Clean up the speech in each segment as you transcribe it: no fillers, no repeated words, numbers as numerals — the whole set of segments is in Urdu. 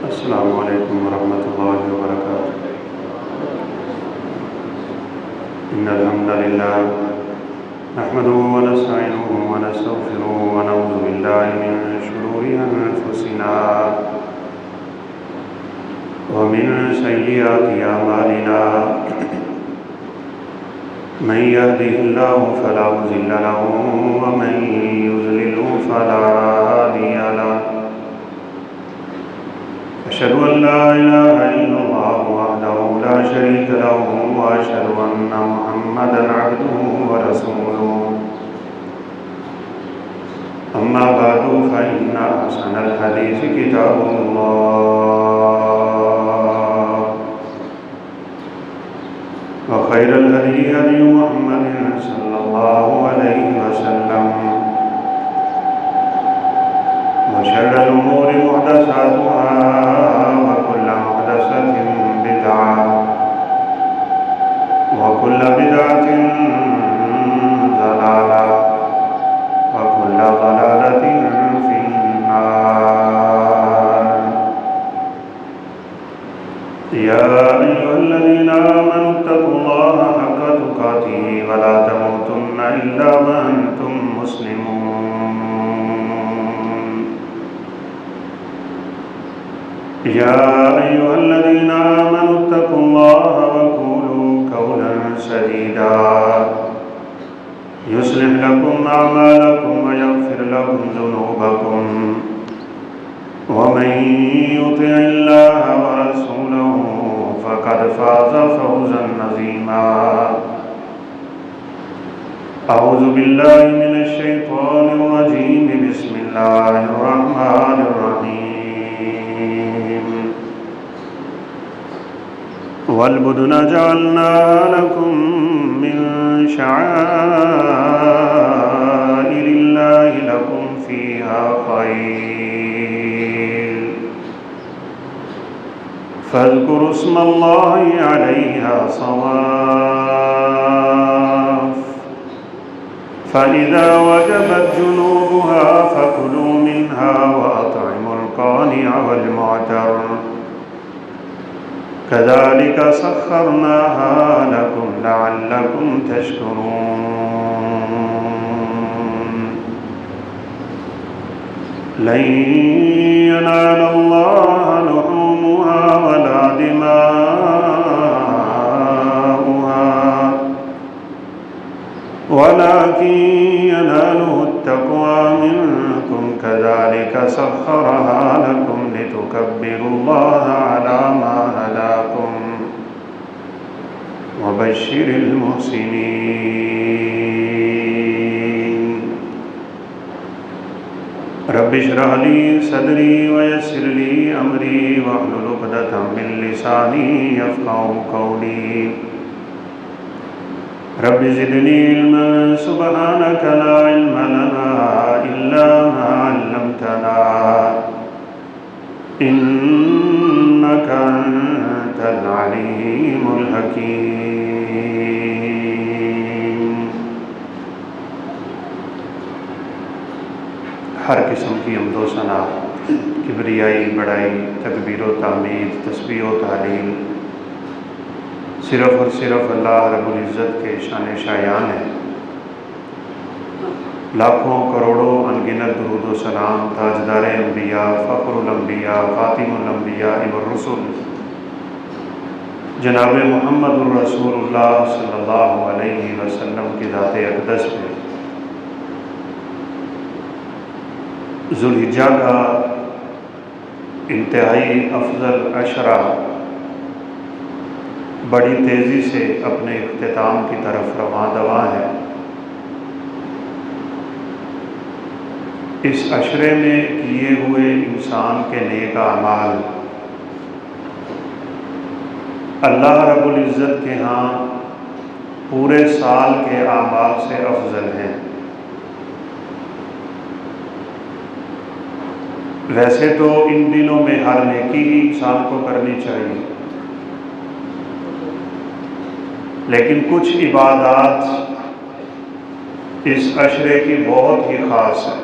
السلام علیکم ورحمۃ اللہ وبرکاتہ۔ إن الحمد لله نحمده ونستعينه ونستغفره ونعوذ بالله من شرور أنفسنا ومن سيئات أعمالنا من يهده الله فلا مضل له ومن يضلل فلا هادي له أشهد أن لا إله إلا الله وحده لا شريك له وأشهد أن محمدا عبده ورسوله أما بعد فإن أحسن الحديث كتاب الله وخير الهدي هدي محمد صلى الله عليه وسلم وشر الأمور محدثاتها وكل محدثة بدعة وكل بدعة ضلالة وكل ضلالة في النار يا أيها الذين آمنوا اتقوا الله حق تقاته ولا تموتن إلا وأنتم مسلمون يا أيها الذين آمنوا اتقوا الله وقولوا قولا سديدا يصلح لكم أعمالكم ويغفر لكم ذنوبكم ومن يطع الله ورسوله فقد فاز فوزا عظيما أعوذ بالله من الشيطان الرجيم بسم الله الرحمن الرحيم والبدن جعلناها لكم من شعائر الله لكم فيها خير فاذكروا اسم الله عليها صواف فإذا وجبت جنوبها فكلوا منها وأطعموا القانع والمعتر كذلك سخرناها لكم لعلكم تشكرون لن ينال الله لحومها ولا دماؤها ولكن يناله التقوى منكم كذلك سخرها لكم لتكبروا الله على ما هداكم وبشر المحسنين رب اشرح لي صدري ويسر لي أمري واحلل عقدة من لساني يفقهوا قولي رب زدني علما سبحانك لا علم لنا إلا ما علمتنا إنك أنت العليم الحكيم۔ ہر قسم کی حمد و ثنا، کبریائی، بڑائی، تکبیر و تحمید، تسبیح و تحلیل صرف اور صرف اللہ رب العزت کے شان شایان ہے۔ لاکھوں کروڑوں انگنت درود و سلام تاجدار انبیاء، فخر الانبیاء، خاتم الانبیاء والرسل جناب محمد الرسول اللہ صلی اللہ علیہ وسلم کی ذات اقدس پہ ذوالحجہ کا انتہائی افضل عشرہ بڑی تیزی سے اپنے اختتام کی طرف رواں دواں ہے۔ اس عشرے میں کیے ہوئے انسان کے نیک اعمال اللہ رب العزت کے ہاں پورے سال کے اعمال سے افضل ہیں۔ ویسے تو ان دنوں میں ہر نیکی ہی انسان کو کرنی چاہیے، لیکن کچھ عبادات اس عشرے کی بہت ہی خاص ہیں۔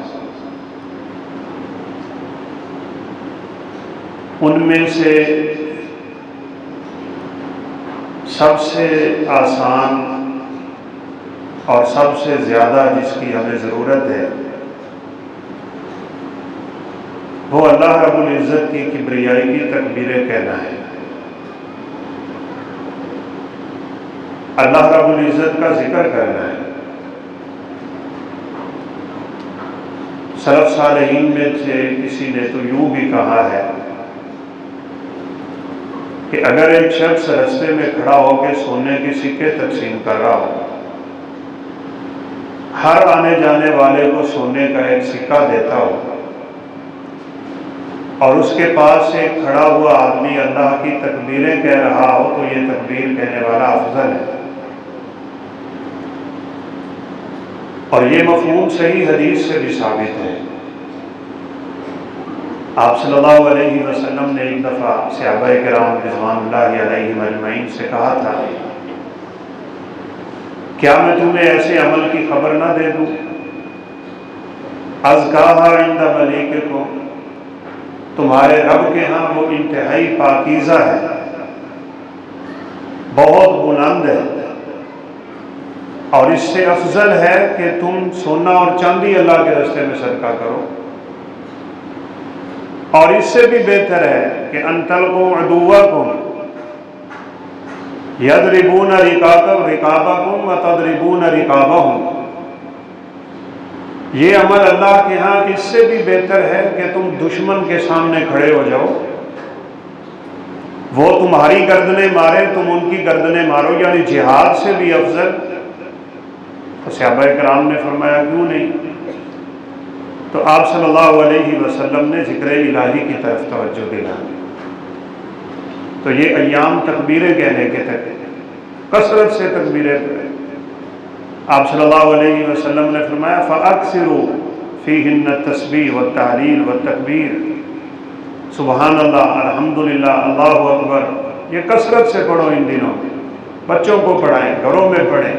ان میں سے سب سے آسان اور سب سے زیادہ جس کی ہمیں ضرورت ہے وہ اللہ رب العزت کی کبریائی کی تکبیریں کہنا ہے۔ اللہ رب العزت کا ذکر کرنا ہے۔ سلف صالحین میں سے کسی نے تو یوں بھی کہا ہے کہ اگر ایک شخص رستے میں کھڑا ہو کے سونے کے سکے تقسیم کر رہا ہو، ہر آنے جانے والے کو سونے کا ایک سکہ دیتا ہو، اور اس کے پاس ایک کھڑا ہوا آدمی اللہ کی تکبیریں کہہ رہا ہو، تو یہ تکبیر کہنے والا افضل ہے۔ اور یہ مفہوم صحیح حدیث سے بھی ثابت ہے۔ آپ صلی اللہ علیہ وسلم نے ایک دفعہ صحابہ کرام رضوان اللہ علیہم اجمعین سے کہا تھا، کیا میں تمہیں ایسے عمل کی خبر نہ دے دوں؟ ازکاھا عند ملیککم، تمہارے رب کے ہاں وہ انتہائی پاکیزہ ہے، بہت بلند ہے، اور اس سے افضل ہے کہ تم سونا اور چاندی اللہ کے راستے میں صدقہ کرو، اور اس سے بھی بہتر ہے کہ ان تلقوا عدوکم یضربون رقابکم وتضربون رقابہم، یہ عمل اللہ کے ہاں اس سے بھی بہتر ہے کہ تم دشمن کے سامنے کھڑے ہو جاؤ، وہ تمہاری گردنیں مارے تم ان کی گردنیں مارو، یعنی جہاد سے بھی افضل۔ تو صحابہ کرام نے فرمایا کیوں نہیں؟ تو آپ صلی اللہ علیہ وسلم نے ذکر الہی کی طرف توجہ دلا۔ تو یہ ایام تکبیریں کہنے کے تک کثرت سے تکبیریں پڑھیں۔ آپ صلی اللہ علیہ وسلم نے فرمایا فَأَكْثِرُوا فِيهِنَّ التَّسْبِيحَ وَالتَّهْلِيلَ وَالتَّكْبِيرَ، سبحان اللہ، الحمدللہ، اللہ اکبر، یہ کثرت سے پڑھو ان دنوں میں۔ بچوں کو پڑھائیں، گھروں میں پڑھیں،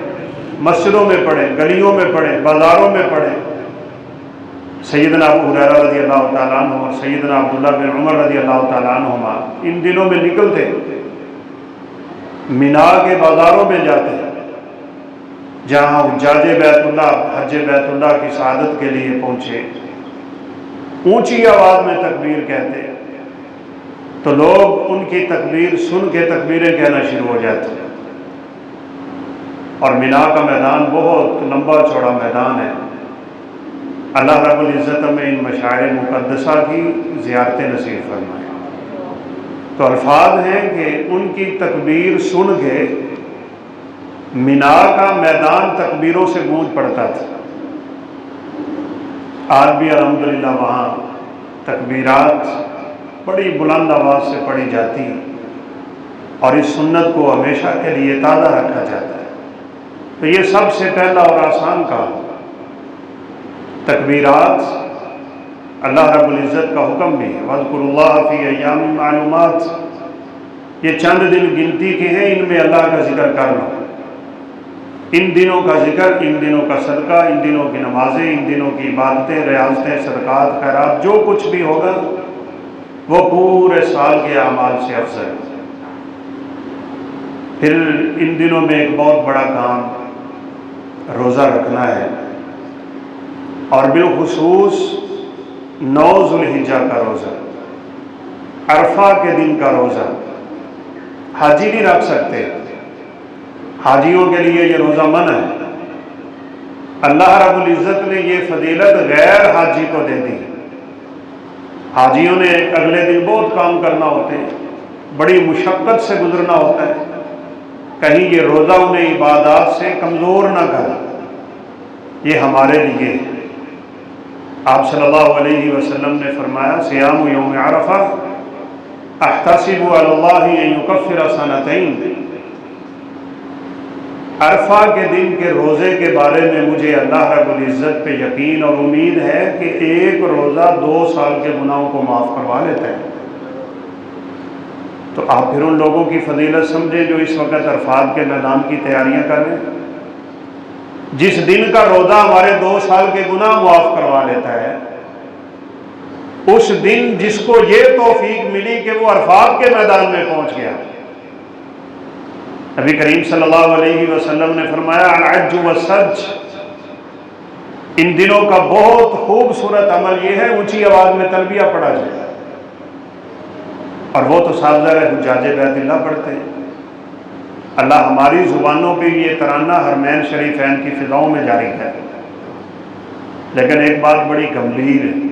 مسجدوں میں پڑھیں، گلیوں میں پڑھیں، بازاروں میں پڑھیں۔ سیدنا ابو ہریرہ رضی اللہ تعالیٰ عنہ اور سیدنا عبداللہ بن عمر رضی اللہ تعالیٰ عنہما ان دنوں میں نکلتے، مینا کے بازاروں میں جاتے، جہاں حجاج بیت اللہ حج بیت اللہ کی سعادت کے لیے پہنچے، اونچی آواز میں تکبیر کہتے، تو لوگ ان کی تکبیر سن کے تکبیریں کہنا شروع ہو جاتے۔ اور مینا کا میدان بہت لمبا چوڑا میدان ہے۔ اللہ رب العزت میں ان مشاعر مقدسہ کی زیارت نصیب فرمائے۔ تو الفاظ ہیں کہ ان کی تکبیر سن کے مینا کا میدان تکبیروں سے گونج پڑتا تھا۔ آج بھی الحمدللہ وہاں تکبیرات بڑی بلند آواز سے پڑھی جاتی ہیں، اور اس سنت کو ہمیشہ کے لیے تازہ رکھا جاتا ہے۔ تو یہ سب سے پہلا اور آسان کام، تکبیرات اللہ رب العزت کا حکم بھی ہے، وَاذْكُرُوا اللَّهَ فِي أَيَّامٍ مَّعْلُومَاتٍ، یہ چند دن گنتی کے ہیں، ان میں اللہ کا ذکر کر لو، ان دنوں کا ذکر، ان دنوں کا صدقہ، ان دنوں کی نمازیں، ان دنوں کی عبادتیں، ریاضتیں، صدقات، خیرات، جو کچھ بھی ہوگا وہ پورے سال کے اعمال سے افضل ہے۔ پھر ان دنوں میں ایک بہت بڑا کام روزہ رکھنا ہے، اور بالخصوص 9 ذوالحجہ کا روزہ، عرفہ کے دن کا روزہ۔ حاجی نہیں رکھ سکتے، حاجیوں کے لیے یہ روزہ منع ہے۔ اللہ رب العزت نے یہ فضیلت غیر حاجی کو دے دی۔ حاجیوں نے اگلے دن بہت کام کرنا ہوتے ہیں، بڑی مشقت سے گزرنا ہوتا ہے، کہیں یہ روزہ انہیں عبادات سے کمزور نہ کر، یہ ہمارے لیے ہے۔ آپ صلی اللہ علیہ وسلم نے فرمایا صیام یوم عرفہ احتسب علی اللہ ان یکفر سنتین، عرفہ کے دن کے روزے کے بارے میں مجھے اللہ رب العزت پہ یقین اور امید ہے کہ ایک روزہ 2 سال کے گناہوں کو معاف کروا لیتا ہے۔ تو آپ پھر ان لوگوں کی فضیلت سمجھیں جو اس وقت عرفات کے میدان کی تیاریاں کر رہے ہیں۔ جس دن کا روزہ ہمارے 2 سال کے گناہ معاف کروا لیتا ہے، اس دن جس کو یہ توفیق ملی کہ وہ عرفات کے میدان میں پہنچ گیا، نبی کریم صلی اللہ علیہ وسلم نے فرمایا الحج والسج، ان دنوں کا بہت خوبصورت عمل یہ ہے اونچی آواز میں تلبیہ پڑھا جائے، اور وہ تو سابزہ حجاج بیت اللہ پڑھتے ہیں۔ اللہ ہماری زبانوں پہ یہ ترانہ حرمین شریفین کی فضاؤں میں جاری ہے، لیکن ایک بات بڑی گمبھیر ہے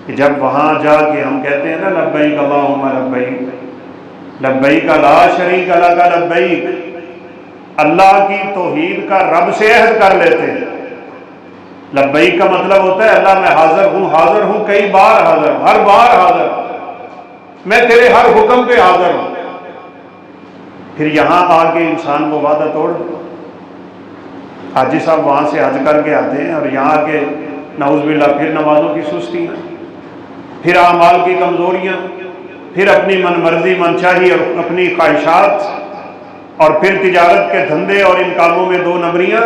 کہ جب وہاں جا کے ہم کہتے ہیں نا لبیک اللہم لبیک، لبیک لا شریک لک لبیک، اللہ کی توحید کا رب سے عہد کر لیتے ہیں۔ لبیک کا مطلب ہوتا ہے اللہ میں حاضر ہوں، کئی بار حاضر ہوں، ہر بار حاضر ہوں، میں تیرے ہر حکم پہ حاضر ہوں۔ پھر یہاں آ کے انسان وہ وعدہ توڑ دے۔ حاجی صاحب وہاں سے حج کر کے آتے ہیں اور یہاں آ کے نعوذ باللہ پھر نمازوں کی سستیاں، پھر اعمال کی کمزوریاں، پھر اپنی من مرضی من چاہی اور اپنی خواہشات، اور پھر تجارت کے دھندے اور ان کاموں میں دو نمبریاں۔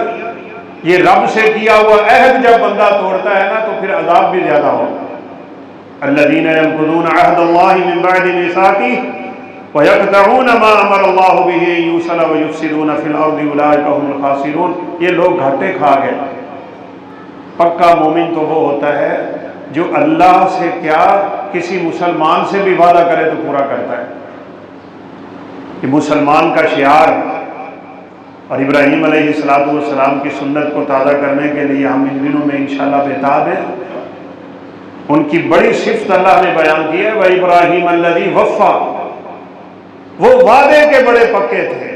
یہ رب سے کیا ہوا عہد جب بندہ توڑتا ہے نا تو پھر عذاب بھی زیادہ ہوگا۔ الذین ینقضون عہد اللہ من بعد میثاقہ وَيَقْطَعُونَ مَا أَمَرَ اللَّهُ بِهِ أَن يُوصَلَ وَيُفْسِدُونَ فِي الْأَرْضِ أُولَٰئِكَ هُمُ الْخَاسِرُونَ۔ یہ لوگ گھاٹے کھا گئے۔ پکا مومن تو وہ ہوتا ہے جو اللہ سے کیا کسی مسلمان سے بھی وعدہ کرے تو پورا کرتا ہے۔ یہ مسلمان کا شعار ہے، اور ابراہیم علیہ السلام کی سنت کو تازہ کرنے کے لیے ہم ان دنوں میں انشاءاللہ بےتاب ہیں۔ ان کی بڑی صفت اللہ نے بیان کی ہے، وَإِبْرَاهِيمَ الَّذِي وَفَّى، وہ وعدے کے بڑے پکے تھے،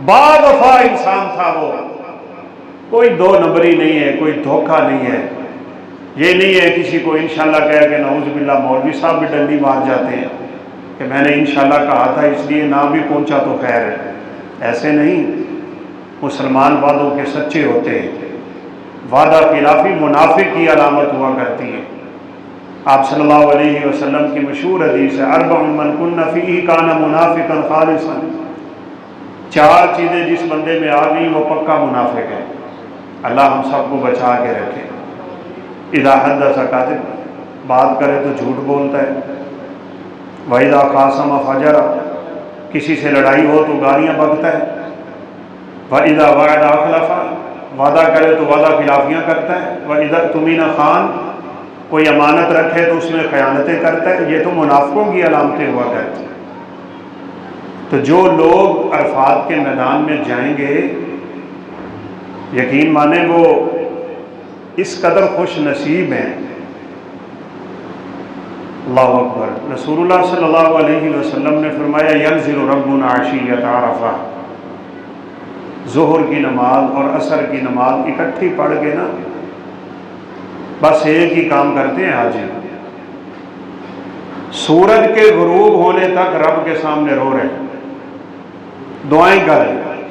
با وفا انسان تھا، وہ کوئی دو نمبری نہیں ہے، کوئی دھوکہ نہیں ہے۔ یہ نہیں ہے کسی کو انشاءاللہ کہہ کہ نعوذ باللہ مولوی صاحب بھی ڈنڈی مار جاتے ہیں کہ میں نے انشاءاللہ کہا تھا اس لیے نہ بھی پہنچا تو خیر ہے، ایسے نہیں۔ مسلمان وعدوں کے سچے ہوتے ہیں۔ وعدہ خلافی منافق کی علامت ہوا کرتی ہے۔ آپ صلی اللہ علیہ وسلم کی مشہور حدیث ہے اربع من کن فیہ کان منافقا خالصا، چار چیزیں جس بندے میں آ گئی وہ پکا منافق ہے۔ اللہ ہم سب کو بچا کے رکھے۔ اذا حدث کاذب، بات کرے تو جھوٹ بولتا ہے۔ واذا خاصم فجر، کسی سے لڑائی ہو تو گالیاں بکتا ہے۔ واذا وعد اخلف، وعدہ کرے تو وعدہ خلافیاں کرتا ہے۔ واذا اؤتمن خان، کوئی امانت رکھے تو اس میں خیانتیں کرتا ہے۔ یہ تو منافقوں کی علامتیں ہوا کرتی ہیں۔ تو جو لوگ عرفات کے میدان میں جائیں گے یقین مانیں وہ اس قدر خوش نصیب ہیں۔ اللہ اکبر۔ رسول اللہ صلی اللہ علیہ وسلم نے فرمایا ینزل ربنا عشیۃ عرفہ، ظہر کی نماز اور عصر کی نماز اکٹھی پڑھ کے نا بس ایک ہی کام کرتے ہیں حاجی، سورج کے غروب ہونے تک رب کے سامنے رو رہے ہیں، دعائیں کر رہے ہیں،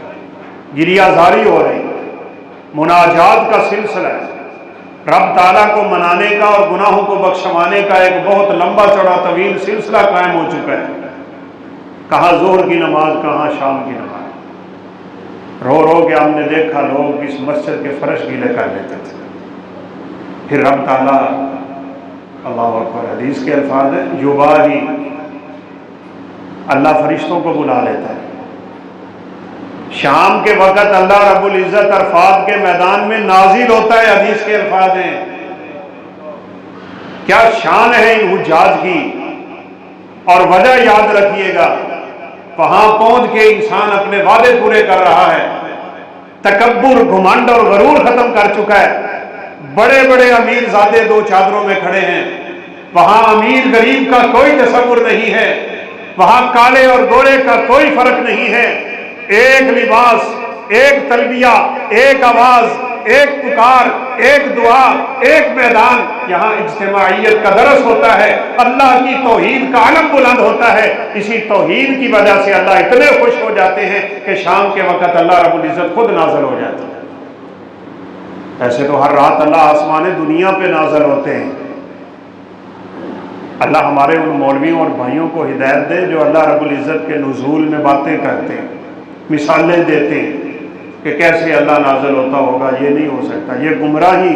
گریہ زاری ہو رہی، مناجات کا سلسلہ ہے، رب تعالیٰ کو منانے کا اور گناہوں کو بخشوانے کا ایک بہت لمبا چوڑا طویل سلسلہ قائم ہو چکا ہے۔ کہاں ظہر کی نماز، کہاں شام کی نماز، رو رو کے ہم نے دیکھا لوگ اس مسجد کے فرش گیلے کر لیتے تھے۔ پھر رب تعالیٰ، اللہ اکبر، حدیث کے الفاظ ہیں یباہی، اللہ فرشتوں کو بلا لیتا ہے۔ شام کے وقت اللہ رب العزت عرفات کے میدان میں نازل ہوتا ہے، حدیث کے الفاظ ہیں۔ کیا شان ہے ان حجاج کی، اور وجہ یاد رکھیے گا، وہاں پہنچ کے انسان اپنے وعدے پورے کر رہا ہے، تکبر، گھمنڈ اور غرور ختم کر چکا ہے۔ بڑے بڑے امیر زادے دو چادروں میں کھڑے ہیں، وہاں امیر غریب کا کوئی تصور نہیں ہے، وہاں کالے اور گورے کا کوئی فرق نہیں ہے، ایک لباس، ایک تلبیہ، ایک آواز، ایک پکار، ایک دعا، ایک میدان۔ یہاں اجتماعیت کا درس ہوتا ہے، اللہ کی توحید کا علم بلند ہوتا ہے۔ اسی توحید کی وجہ سے اللہ اتنے خوش ہو جاتے ہیں کہ شام کے وقت اللہ رب العزت خود نازل ہو جاتا ہے۔ ایسے تو ہر رات اللہ آسمان دنیا پہ نازل ہوتے ہیں۔ اللہ ہمارے ان مولویوں اور بھائیوں کو ہدایت دے جو اللہ رب العزت کے نزول میں باتیں کرتے ہیں، مثالیں دیتے ہیں کہ کیسے اللہ نازل ہوتا ہوگا۔ یہ نہیں ہو سکتا، یہ گمراہی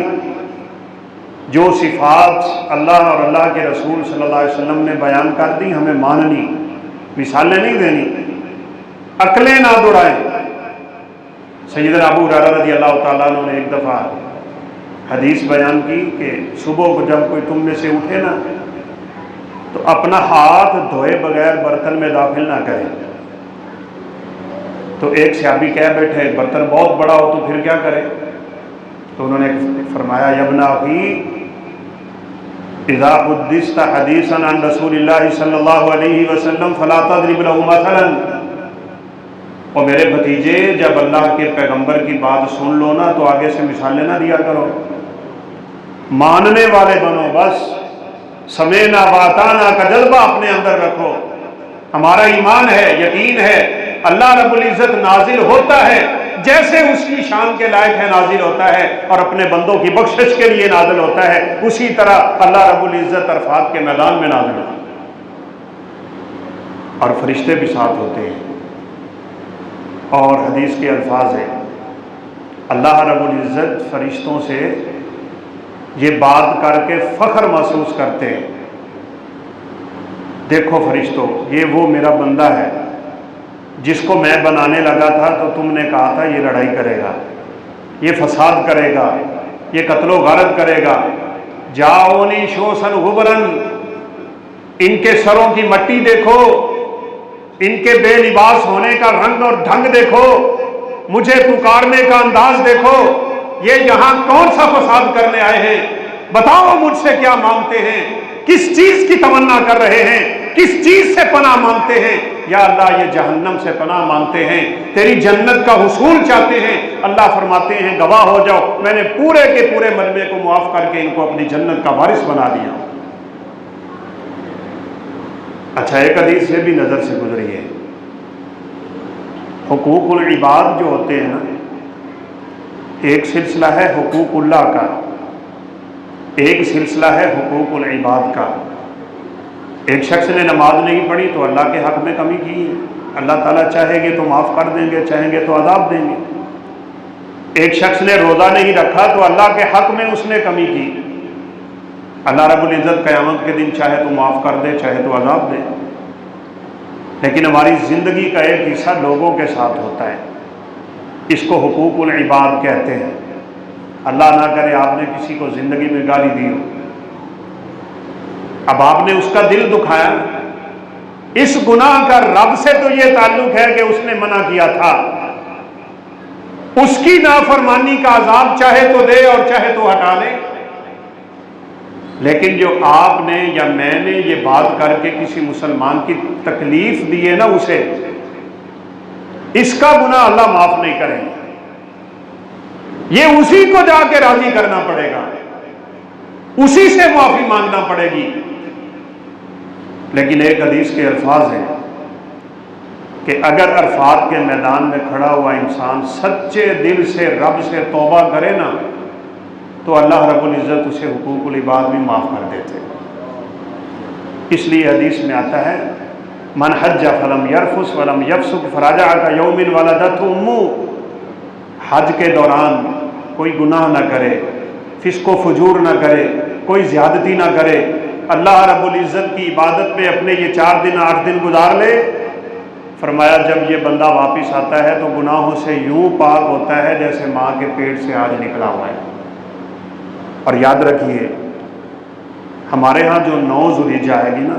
جو صفات اللہ اور اللہ کے رسول صلی اللہ علیہ وسلم نے بیان کر دی ہمیں ماننی، مثالیں نہیں دینی، عقلیں نہ دوڑائیں۔ سیدنا ابو ہریرہ رضی اللہ تعالیٰ عنہ نے ایک دفعہ حدیث بیان کی کہ صبح کو جب کوئی تم میں سے اٹھے نا تو اپنا ہاتھ دھوئے بغیر برتن میں داخل نہ کرے۔ تو ایک صحابی کہہ بیٹھے برتن بہت بڑا ہو تو پھر کیا کرے؟ تو انہوں نے فرمایا یا ابن اخی اذا حدثت حدیثا عن رسول اللہ صلی اللہ علیہ وسلم فلا تضرب له مثلا، اور میرے بھتیجے جب اللہ کے پیغمبر کی بات سن لو نا تو آگے سے مثالیں نہ دیا کرو، ماننے والے بنو، بس سمعنا واطعنا کا جذبہ اپنے اندر رکھو۔ ہمارا ایمان ہے، یقین ہے اللہ رب العزت نازل ہوتا ہے جیسے اس کی شان کے لائق ہے نازل ہوتا ہے، اور اپنے بندوں کی بخشش کے لیے نازل ہوتا ہے، اسی طرح اللہ رب العزت عرفات کے میدان میں نازل ہوتا ہے، اور فرشتے بھی ساتھ ہوتے ہیں۔ اور حدیث کے الفاظ ہیں اللہ رب العزت فرشتوں سے یہ بات کر کے فخر محسوس کرتے ہیں، دیکھو فرشتوں یہ وہ میرا بندہ ہے جس کو میں بنانے لگا تھا تو تم نے کہا تھا یہ لڑائی کرے گا، یہ فساد کرے گا، یہ قتل و غارت کرے گا، جاؤنی شوسن غبرن، ان کے سروں کی مٹی دیکھو، ان کے بے لباس ہونے کا رنگ اور ڈھنگ دیکھو، مجھے پکارنے کا انداز دیکھو، یہ یہاں کون سا فساد کرنے آئے ہیں؟ بتاؤ مجھ سے کیا مانگتے ہیں، کس چیز کی تمنا کر رہے ہیں، کس چیز سے پناہ مانگتے ہیں؟ یا اللہ یہ جہنم سے پناہ مانگتے ہیں، تیری جنت کا حصول چاہتے ہیں۔ اللہ فرماتے ہیں گواہ ہو جاؤ میں نے پورے کے پورے ملبے کو معاف کر کے ان کو اپنی جنت کا وارث بنا دیا۔ اچھا ایک حدیث سے بھی نظر سے گزری ہے، حقوق العباد جو ہوتے ہیں نا، ایک سلسلہ ہے حقوق اللہ کا، ایک سلسلہ ہے حقوق العباد کا۔ ایک شخص نے نماز نہیں پڑھی تو اللہ کے حق میں کمی کی ہے، اللہ تعالیٰ چاہیں گے تو معاف کر دیں گے، چاہیں گے تو عذاب دیں گے۔ ایک شخص نے روزہ نہیں رکھا تو اللہ کے حق میں اس نے کمی کی، اللہ رب العزت قیامت کے دن چاہے تو معاف کر دے، چاہے تو عذاب دے۔ لیکن ہماری زندگی کا ایک حصہ لوگوں کے ساتھ ہوتا ہے، اس کو حقوق العباد کہتے ہیں۔ اللہ نہ کرے آپ نے کسی کو زندگی میں گالی دی ہو، اب آپ نے اس کا دل دکھایا، اس گناہ کا رب سے تو یہ تعلق ہے کہ اس نے منع کیا تھا، اس کی نافرمانی کا عذاب چاہے تو دے اور چاہے تو ہٹا لے۔ لیکن جو آپ نے یا میں نے یہ بات کر کے کسی مسلمان کی تکلیف دی ہے نا اسے، اس کا گناہ اللہ معاف نہیں کریں گے، یہ اسی کو جا کے راضی کرنا پڑے گا، اسی سے معافی مانگنا پڑے گی۔ لیکن ایک حدیث کے الفاظ ہیں کہ اگر عرفات کے میدان میں کھڑا ہوا انسان سچے دل سے رب سے توبہ کرے نا تو اللہ رب العزت اسے حقوق العباد بھی معاف کر دیتے۔ اس لیے حدیث میں آتا ہے من حج فلم یرفث ولم یفسق فرجع کیوم ولدتہ امہ، حج کے دوران کوئی گناہ نہ کرے، فسق و فجور نہ کرے، کوئی زیادتی نہ کرے، اللہ رب العزت کی عبادت میں اپنے یہ 4 دن 8 دن گزار لے۔ فرمایا جب یہ بندہ واپس آتا ہے تو گناہوں سے یوں پاک ہوتا ہے جیسے ماں کے پیٹ سے آج نکلا ہوا ہے۔ اور یاد رکھیے ہمارے ہاں جو 9 ذوالحجہ آئے گی نا،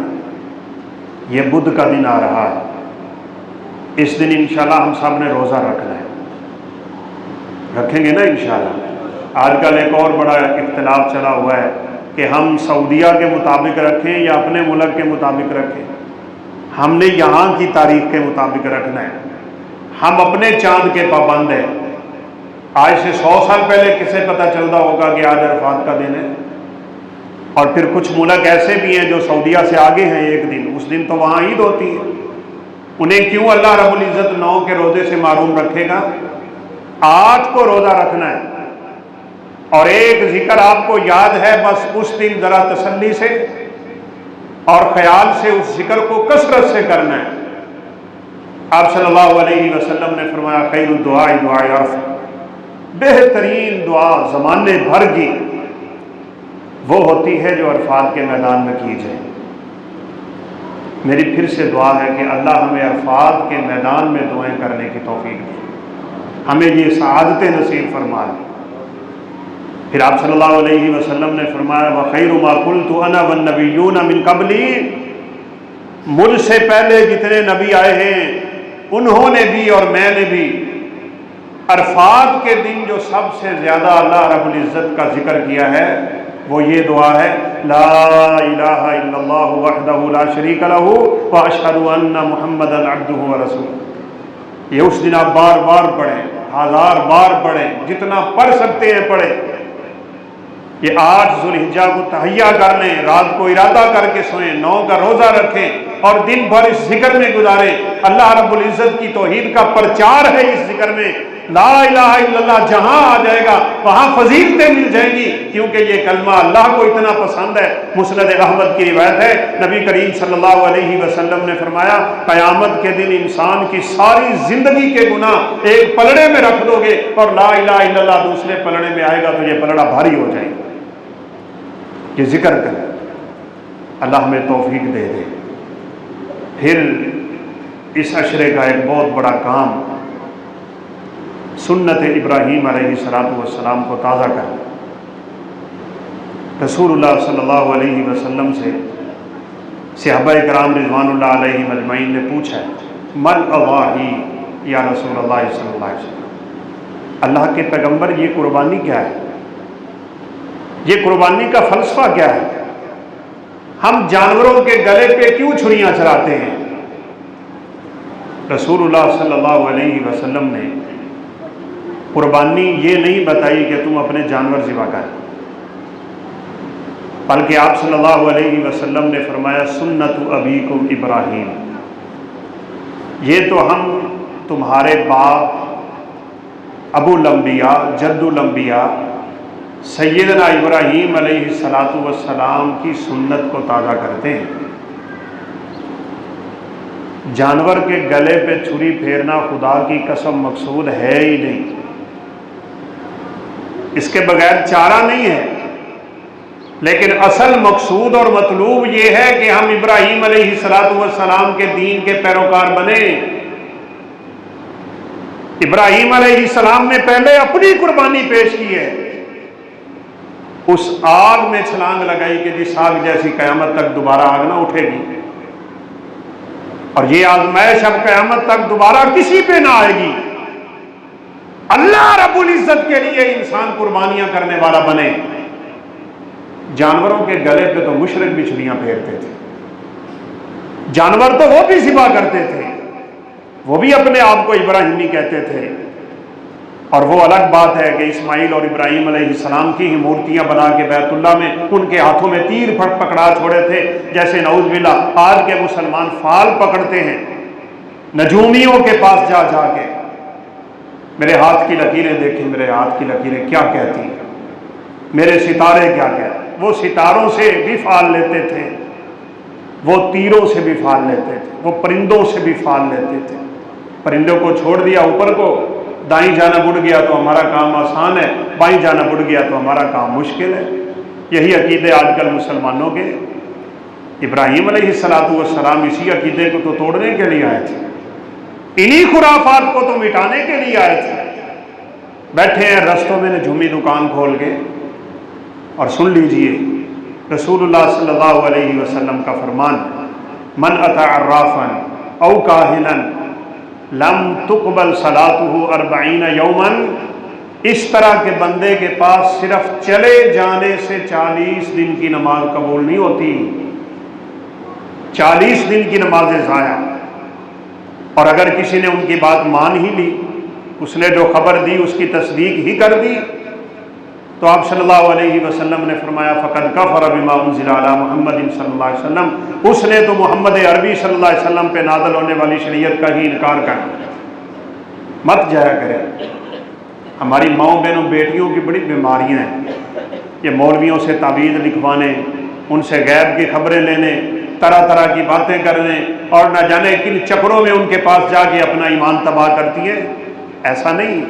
یہ بدھ کا دن آ رہا ہے، اس دن انشاءاللہ ہم سب نے روزہ رکھنا ہے، رکھیں گے نا انشاءاللہ۔ آج کل ایک اور بڑا اختلاف چلا ہوا ہے کہ ہم سعودیہ کے مطابق رکھیں یا اپنے ملک کے مطابق رکھیں۔ ہم نے یہاں کی تاریخ کے مطابق رکھنا ہے، ہم اپنے چاند کے پابند ہیں۔ آج سے 100 سال پہلے کسے پتہ چلتا ہوگا کہ آج عرفات کا دن ہے؟ اور پھر کچھ ملک ایسے بھی ہیں جو سعودیہ سے آگے ہیں، ایک دن اس دن تو وہاں عید ہوتی ہے، انہیں کیوں اللہ رب العزت 9 کے روزے سے محروم رکھے گا؟ 8 کو روزہ رکھنا ہے۔ اور ایک ذکر آپ کو یاد ہے، بس اس دن ذرا تسلی سے اور خیال سے اس ذکر کو کثرت سے کرنا ہے۔ آپ صلی اللہ علیہ وسلم نے فرمایا خیر الدعاء دعاء عرفہ، بہترین دعا زمانے بھر کی وہ ہوتی ہے جو عرفات کے میدان میں کی جائے۔ میری پھر سے دعا ہے کہ اللہ ہمیں عرفات کے میدان میں دعائیں کرنے کی توفیق دے، ہمیں یہ سعادتیں نصیب فرما دے۔ پھر آپ صلی اللہ علیہ وسلم نے فرمایا وَخَيْرُ مَا قُلْتُ أَنَا وَالنَّبِيُّونَ مِن قَبْلِي، مجھ سے پہلے جتنے نبی آئے ہیں انہوں نے بھی اور میں نے بھی عرفات کے دن جو سب سے زیادہ اللہ رب العزت کا ذکر کیا ہے وہ یہ دعا ہے لا الہ الا اللہ وحدہ لا شریک لہ واشہد ان محمدا عبدہ ورسولہ۔ یہ اس دن آپ بار بار پڑھیں، 1000 بار پڑھیں، جتنا پڑھ سکتے ہیں پڑھیں۔ یہ 8 ذوالحجہ کو تہیہ کر لیں، رات کو ارادہ کر کے سوئیں، 9 کا روزہ رکھیں اور دن بھر اس ذکر میں گزاریں۔ اللہ رب العزت کی توحید کا پرچار ہے اس ذکر میں۔ لا الہ الا اللہ جہاں آ جائے گا وہاں فضیلتیں مل جائیں گی، کیونکہ یہ کلمہ اللہ کو اتنا پسند ہے۔ مسند احمد کی روایت ہے، نبی کریم صلی اللہ علیہ وسلم نے فرمایا قیامت کے دن انسان کی ساری زندگی کے گناہ ایک پلڑے میں رکھ دو گے اور لا الہ الا اللہ دوسرے پلڑے میں آئے گا تو یہ پلڑا بھاری ہو جائے گا۔ یہ ذکر کریں، اللہ ہمیں توفیق دے دے۔ پھر اس عشرے کا ایک بہت بڑا کام سنت ابراہیم علیہ السلام کو تازہ کریں۔ رسول اللہ صلی اللہ علیہ وسلم سے صحابہ کرام رضوان اللہ علیہم اجمعین نے پوچھا من اضاحی یا رسول اللہ صلی اللہ علیہ وسلم، اللہ کے پیغمبر یہ قربانی کیا ہے، یہ قربانی کا فلسفہ کیا ہے، ہم جانوروں کے گلے پہ کیوں چھریاں چلاتے ہیں؟ رسول اللہ صلی اللہ علیہ وسلم نے قربانی یہ نہیں بتائی کہ تم اپنے جانور ذبح کر، بلکہ آپ صلی اللہ علیہ وسلم نے فرمایا سنت ابیکم ابراہیم، یہ تو ہم تمہارے باپ ابو الانبیاء جد الانبیاء سیدنا ابراہیم علیہ السلام کی سنت کو تازہ کرتے ہیں۔ جانور کے گلے پہ چھری پھیرنا خدا کی قسم مقصود ہے ہی نہیں، اس کے بغیر چارہ نہیں ہے، لیکن اصل مقصود اور مطلوب یہ ہے کہ ہم ابراہیم علیہ السلام کے دین کے پیروکار بنیں۔ ابراہیم علیہ السلام نے پہلے اپنی قربانی پیش کی ہے، اس آگ میں چھلانگ لگائی کہ جس آگ جیسی قیامت تک دوبارہ آگ نہ اٹھے گی، اور یہ آزمائش اب قیامت تک دوبارہ کسی پہ نہ آئے گی۔ اللہ رب العزت کے لیے انسان قربانیاں کرنے والا بنے۔ جانوروں کے گلے پہ تو مشرک بھی چھریاں پھیرتے تھے، جانور تو وہ بھی ذبح کرتے تھے، وہ بھی اپنے آپ کو ابراہیمی کہتے تھے، اور وہ الگ بات ہے کہ اسماعیل اور ابراہیم علیہ السلام کی ہی مورتیاں بنا کے بیت اللہ میں ان کے ہاتھوں میں تیر پکڑا چھوڑے تھے، جیسے نعوذ باللہ آج کے مسلمان فال پکڑتے ہیں نجومیوں کے پاس جا جا کے۔ میرے ہاتھ کی لکیریں دیکھیں، میرے ہاتھ کی لکیریں کیا کہتی ہیں، میرے ستارے کیا کہتے ہیں۔ وہ ستاروں سے بھی فال لیتے تھے، وہ تیروں سے بھی فال لیتے تھے، وہ پرندوں سے بھی فال لیتے تھے۔ پرندوں کو چھوڑ دیا اوپر کو، دائیں جانا بڑھ گیا تو ہمارا کام آسان ہے، بائیں جانا بڑھ گیا تو ہمارا کام مشکل ہے۔ یہی عقیدے آج کل مسلمانوں کے۔ ابراہیم علیہ السلام اسی عقیدے کو تو توڑنے کے لیے آئے تھے، انہی خرافات کو تو مٹانے کے لیے آئے تھے۔ بیٹھے ہیں رستوں میں نجومی دکان کھول کے، اور سن لیجئے رسول اللہ صلی اللہ علیہ وسلم کا فرمان من اتی عرافا او کاہنا لم تقبل صلاتہ 40 یوما، اس طرح کے بندے کے پاس صرف چلے جانے سے 40 دن کی نماز قبول نہیں ہوتی، 40 دن کی نمازیں ضائع۔ اور اگر کسی نے ان کی بات مان ہی لی، اس نے جو خبر دی اس کی تصدیق ہی کر دی، تو آپ صلی اللہ علیہ وسلم نے فرمایا فقد کفر بما انزل علی محمد صلی اللہ علیہ وسلم، اس نے تو محمد عربی صلی اللہ علیہ وسلم پہ نازل ہونے والی شریعت کا ہی انکار کر دیا۔ مت جایا کریں۔ ہماری ماؤں بہنوں بیٹیوں کی بڑی بیماریاں ہیں، یہ مولویوں سے تعویذ لکھوانے، ان سے غیب کی خبریں لینے، طرح طرح کی باتیں کرنے، اور نہ جانے کن چکروں میں ان کے پاس جا کے اپنا ایمان تباہ کرتی ہیں۔ ایسا نہیں۔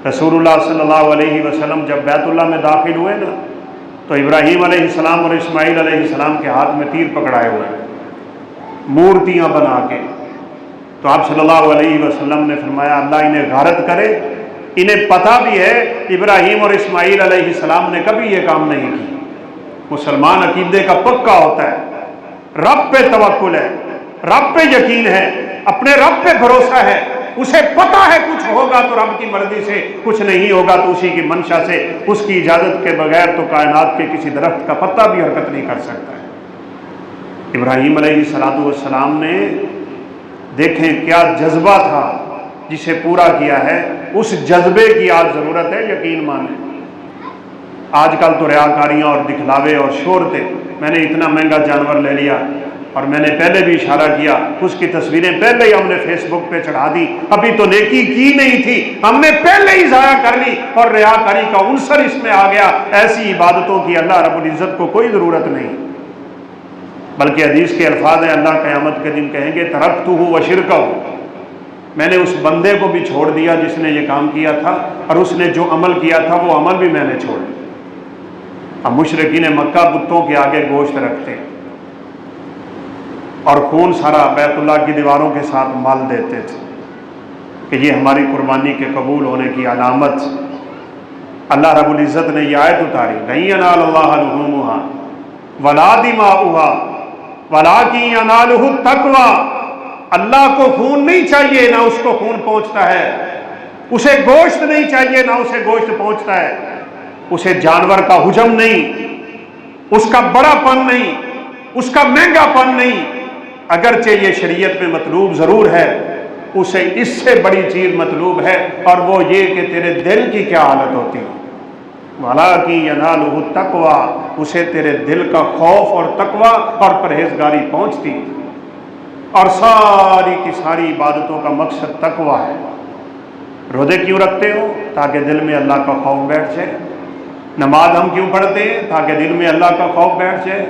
رسول اللہ صلی اللہ علیہ وسلم جب بیت اللہ میں داخل ہوئے نا، تو ابراہیم علیہ السلام اور اسماعیل علیہ السلام کے ہاتھ میں تیر پکڑائے ہوئے مورتیاں بنا کے. تو آپ صلی اللہ علیہ وسلم نے فرمایا اللہ انہیں غارت کرے، انہیں پتہ بھی ہے ابراہیم اور اسماعیل علیہ السلام نے کبھی یہ کام نہیں کی. مسلمان عقیدے کا پکا ہوتا ہے، رب پہ توکل ہے، رب پہ یقین ہے، اپنے رب پہ بھروسہ ہے، اسے پتہ ہے کچھ ہوگا تو رب کی مرضی سے، کچھ نہیں ہوگا تو اسی کی منشا سے، اس کی اجازت کے بغیر تو کائنات کے کسی درخت کا پتا بھی حرکت نہیں کر سکتا ہے. ابراہیم علیہ السلام نے دیکھیں کیا جذبہ تھا جسے پورا کیا ہے. اس جذبے کی آج ضرورت ہے، یقین مانیں. آج کل تو ریاکاریاں اور دکھلاوے اور شہرتیں، میں نے اتنا مہنگا جانور لے لیا، اور میں نے پہلے بھی اشارہ کیا اس کی تصویریں پہلے ہی ہم نے فیس بک پہ چڑھا دی، ابھی تو نیکی کی نہیں تھی، ہم نے پہلے ہی ضائع کر لی اور ریاکاری کا عنصر اس میں آ گیا. ایسی عبادتوں کی اللہ رب العزت کو کوئی ضرورت نہیں. بلکہ حدیث کے الفاظ ہیں اللہ قیامت کے دن کہیں گے ترکتہ وشرکہ، میں نے اس بندے کو بھی چھوڑ دیا جس نے یہ کام کیا تھا، اور اس نے جو عمل کیا تھا وہ عمل بھی میں نے چھوڑ دیا. اب مشرکین مکہ بتوں کے آگے گوشت رکھتے اور خون سارا بیت اللہ کی دیواروں کے ساتھ مال دیتے تھے کہ یہ ہماری قربانی کے قبول ہونے کی علامت. اللہ رب العزت نے یہ آیت اتاری لَن يَنَالَ اللَّهَ لُحُومُهَا وَلَا دِمَاؤُهَا وَلَٰكِن يَنَالُهُ التَّقْوَىٰ. اللہ کو خون نہیں چاہیے، نہ اس کو خون پہنچتا ہے. اسے گوشت نہیں چاہیے، نہ اسے گوشت پہنچتا ہے. اسے جانور کا حجم نہیں، اس کا بڑا پن نہیں، اس کا مہنگا پن نہیں. اگرچہ یہ شریعت میں مطلوب ضرور ہے، اسے اس سے بڑی چیز مطلوب ہے، اور وہ یہ کہ تیرے دل کی کیا حالت ہوتی ہے. وَلَٰكِن يَنَالُهُ التَّقْوَىٰ، اسے تیرے دل کا خوف اور تقویٰ اور پرہیزگاری پہنچتی. اور ساری کی ساری عبادتوں کا مقصد تقویٰ ہے. روزے کیوں رکھتے ہو؟ تاکہ دل میں اللہ کا خوف بیٹھ جائے. نماز ہم کیوں پڑھتے ہیں؟ تاکہ دل میں اللہ کا خوف بیٹھ جائے.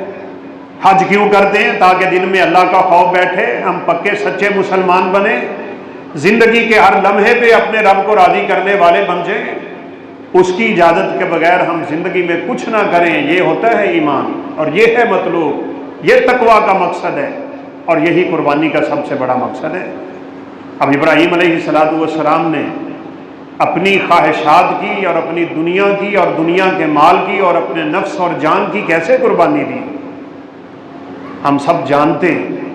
حج کیوں کرتے ہیں؟ تاکہ دل میں اللہ کا خوف بیٹھے، ہم پکے سچے مسلمان بنیں، زندگی کے ہر لمحے پہ اپنے رب کو راضی کرنے والے بن جائیں. اس کی اجازت کے بغیر ہم زندگی میں کچھ نہ کریں، یہ ہوتا ہے ایمان، اور یہ ہے مطلوب، یہ تقویٰ کا مقصد ہے، اور یہی قربانی کا سب سے بڑا مقصد ہے. اب ابراہیم علیہ السلام نے اپنی خواہشات کی اور اپنی دنیا کی اور دنیا کے مال کی اور اپنے نفس اور جان کی کیسے قربانی دی. ہم سب جانتے ہیں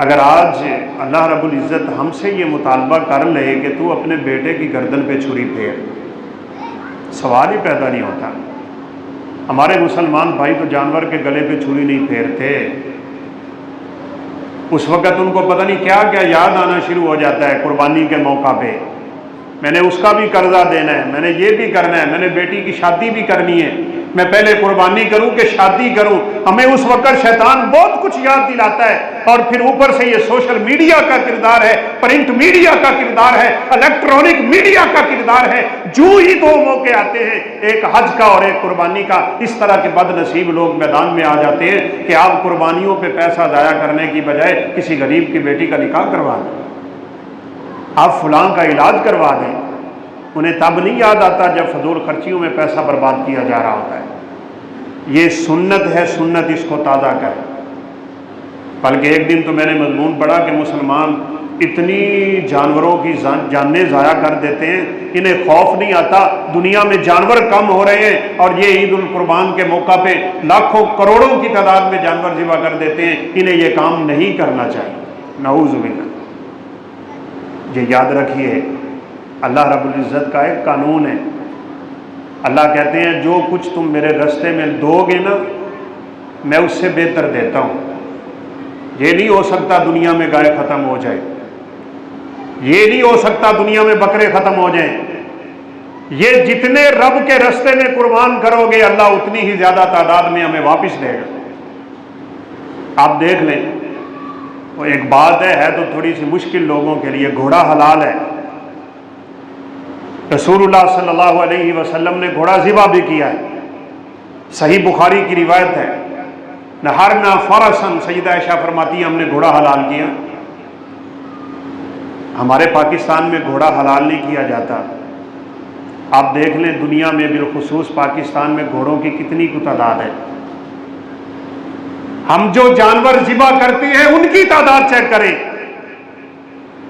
اگر آج اللہ رب العزت ہم سے یہ مطالبہ کر لے کہ تو اپنے بیٹے کی گردن پہ چھری پھیر، سوال ہی پیدا نہیں ہوتا. ہمارے مسلمان بھائی تو جانور کے گلے پہ چھری نہیں پھیرتے. اس وقت ان کو پتہ نہیں کیا کیا یاد آنا شروع ہو جاتا ہے قربانی کے موقع پہ. میں نے اس کا بھی قرضہ دینا ہے، میں نے یہ بھی کرنا ہے، میں نے بیٹی کی شادی بھی کرنی ہے، میں پہلے قربانی کروں کہ شادی کروں. ہمیں اس وقت شیطان بہت کچھ یاد دلاتا ہے، اور پھر اوپر سے یہ سوشل میڈیا کا کردار ہے، پرنٹ میڈیا کا کردار ہے، الیکٹرانک میڈیا کا کردار ہے. جو ہی دو موقع آتے ہیں، ایک حج کا اور ایک قربانی کا، اس طرح کے بد نصیب لوگ میدان میں آ جاتے ہیں کہ آپ قربانیوں پہ پیسہ ضائع کرنے کی بجائے کسی غریب کی بیٹی کا نکاح کروا دیں، آپ فلاں کا علاج کروا دیں. انہیں تب نہیں یاد آتا جب فضول خرچیوں میں پیسہ برباد کیا جا رہا ہوتا ہے. یہ سنت ہے، سنت اس کو تازہ کرے. بلکہ ایک دن تو میں نے مضمون پڑھا کہ مسلمان اتنی جانوروں کی جانیں ضائع کر دیتے ہیں، انہیں خوف نہیں آتا. دنیا میں جانور کم ہو رہے ہیں اور یہ عید القربان کے موقع پہ لاکھوں کروڑوں کی تعداد میں جانور ذبح کر دیتے ہیں. انہیں یہ کام نہیں کرنا چاہیے، نعوذ باللہ. یہ یاد رکھیے اللہ رب العزت کا ایک قانون ہے. اللہ کہتے ہیں جو کچھ تم میرے رستے میں دو گے نا، میں اس سے بہتر دیتا ہوں. یہ نہیں ہو سکتا دنیا میں گائے ختم ہو جائے، یہ نہیں ہو سکتا دنیا میں بکرے ختم ہو جائیں. یہ جتنے رب کے رستے میں قربان کرو گے اللہ اتنی ہی زیادہ تعداد میں ہمیں واپس دے گا. آپ دیکھ لیں، وہ ایک بات ہے تو تھوڑی سی مشکل لوگوں کے لیے. گھوڑا حلال ہے، رسول اللہ صلی اللہ علیہ وسلم نے گھوڑا ذبح بھی کیا ہے. صحیح بخاری کی روایت ہے، نہرنا فرسن، سیدہ عائشہ فرماتی ہیں ہم نے گھوڑا حلال کیا. ہمارے پاکستان میں گھوڑا حلال نہیں کیا جاتا. آپ دیکھ لیں دنیا میں بالخصوص پاکستان میں گھوڑوں کی کتنی کو تعداد ہے. ہم جو جانور ذبح کرتے ہیں ان کی تعداد چیک کریں،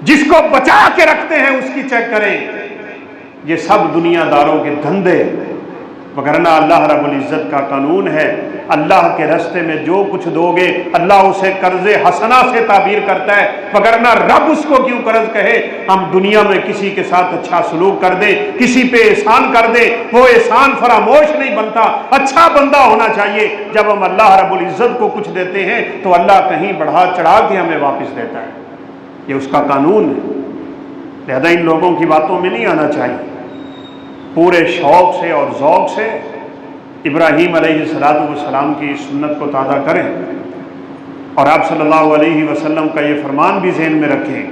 جس کو بچا کے رکھتے ہیں اس کی چیک کریں. یہ سب دنیا داروں کے دھندے، وگرنہ اللہ رب العزت کا قانون ہے اللہ کے راستے میں جو کچھ دو گے اللہ اسے قرض حسنہ سے تعبیر کرتا ہے، وگرنہ رب اس کو کیوں قرض کہے. ہم دنیا میں کسی کے ساتھ اچھا سلوک کر دیں، کسی پہ احسان کر دیں، وہ احسان فراموش نہیں بنتا، اچھا بندہ ہونا چاہیے. جب ہم اللہ رب العزت کو کچھ دیتے ہیں تو اللہ کہیں بڑھا چڑھا کے ہمیں واپس دیتا ہے، یہ اس کا قانون ہے. لہذا ان لوگوں کی باتوں میں نہیں آنا چاہیے. پورے شوق سے اور ذوق سے ابراہیم علیہ السلام کی سنت کو تازہ کریں، اور آپ صلی اللہ علیہ وسلم کا یہ فرمان بھی ذہن میں رکھیں.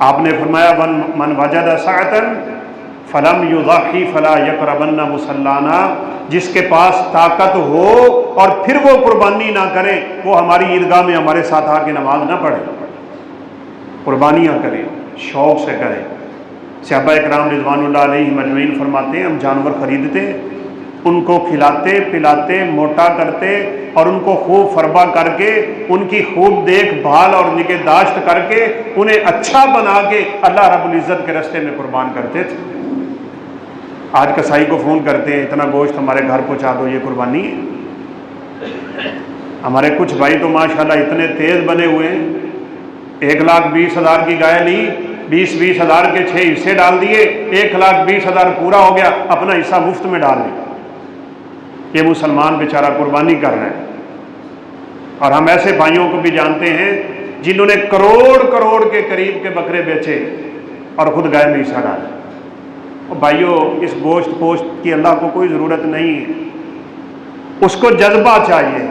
آپ نے فرمایا من وجد سعۃ فلم یضحی فلا یقربن مصلانا، جس کے پاس طاقت ہو اور پھر وہ قربانی نہ کرے وہ ہماری عیدگاہ میں ہمارے ساتھ آ کے نماز نہ پڑھے. قربانیاں کریں، شوق سے کریں. صحابہ اکرام رضوان اللہ علیہ مجمعین فرماتے ہیں ہم جانور خریدتے، ان کو کھلاتے پلاتے موٹا کرتے اور ان کو خوب فربا کر کے ان کی خوب دیکھ بھال اور نگہداشت کر کے انہیں اچھا بنا کے اللہ رب العزت کے راستے میں قربان کرتے تھے. آج کسائی کو فون کرتے ہیں اتنا گوشت ہمارے گھر پہنچا دو، یہ قربانی ہے. ہمارے کچھ بھائی تو ماشاءاللہ اتنے تیز بنے ہوئے ہیں، 1,20,000 کی گائے لی، 20,000 کے 6 حصے ڈال دیے، 1,20,000 پورا ہو گیا، اپنا حصہ مفت میں ڈال دیا. یہ مسلمان بیچارہ قربانی کر رہے ہیں. اور ہم ایسے بھائیوں کو بھی جانتے ہیں جنہوں نے کروڑ کے قریب کے بکرے بیچے اور خود گائے میں حصہ ڈالا. اور بھائیوں اس گوشت پوشت کی اللہ کو کوئی ضرورت نہیں ہے. اس کو جذبہ چاہیے،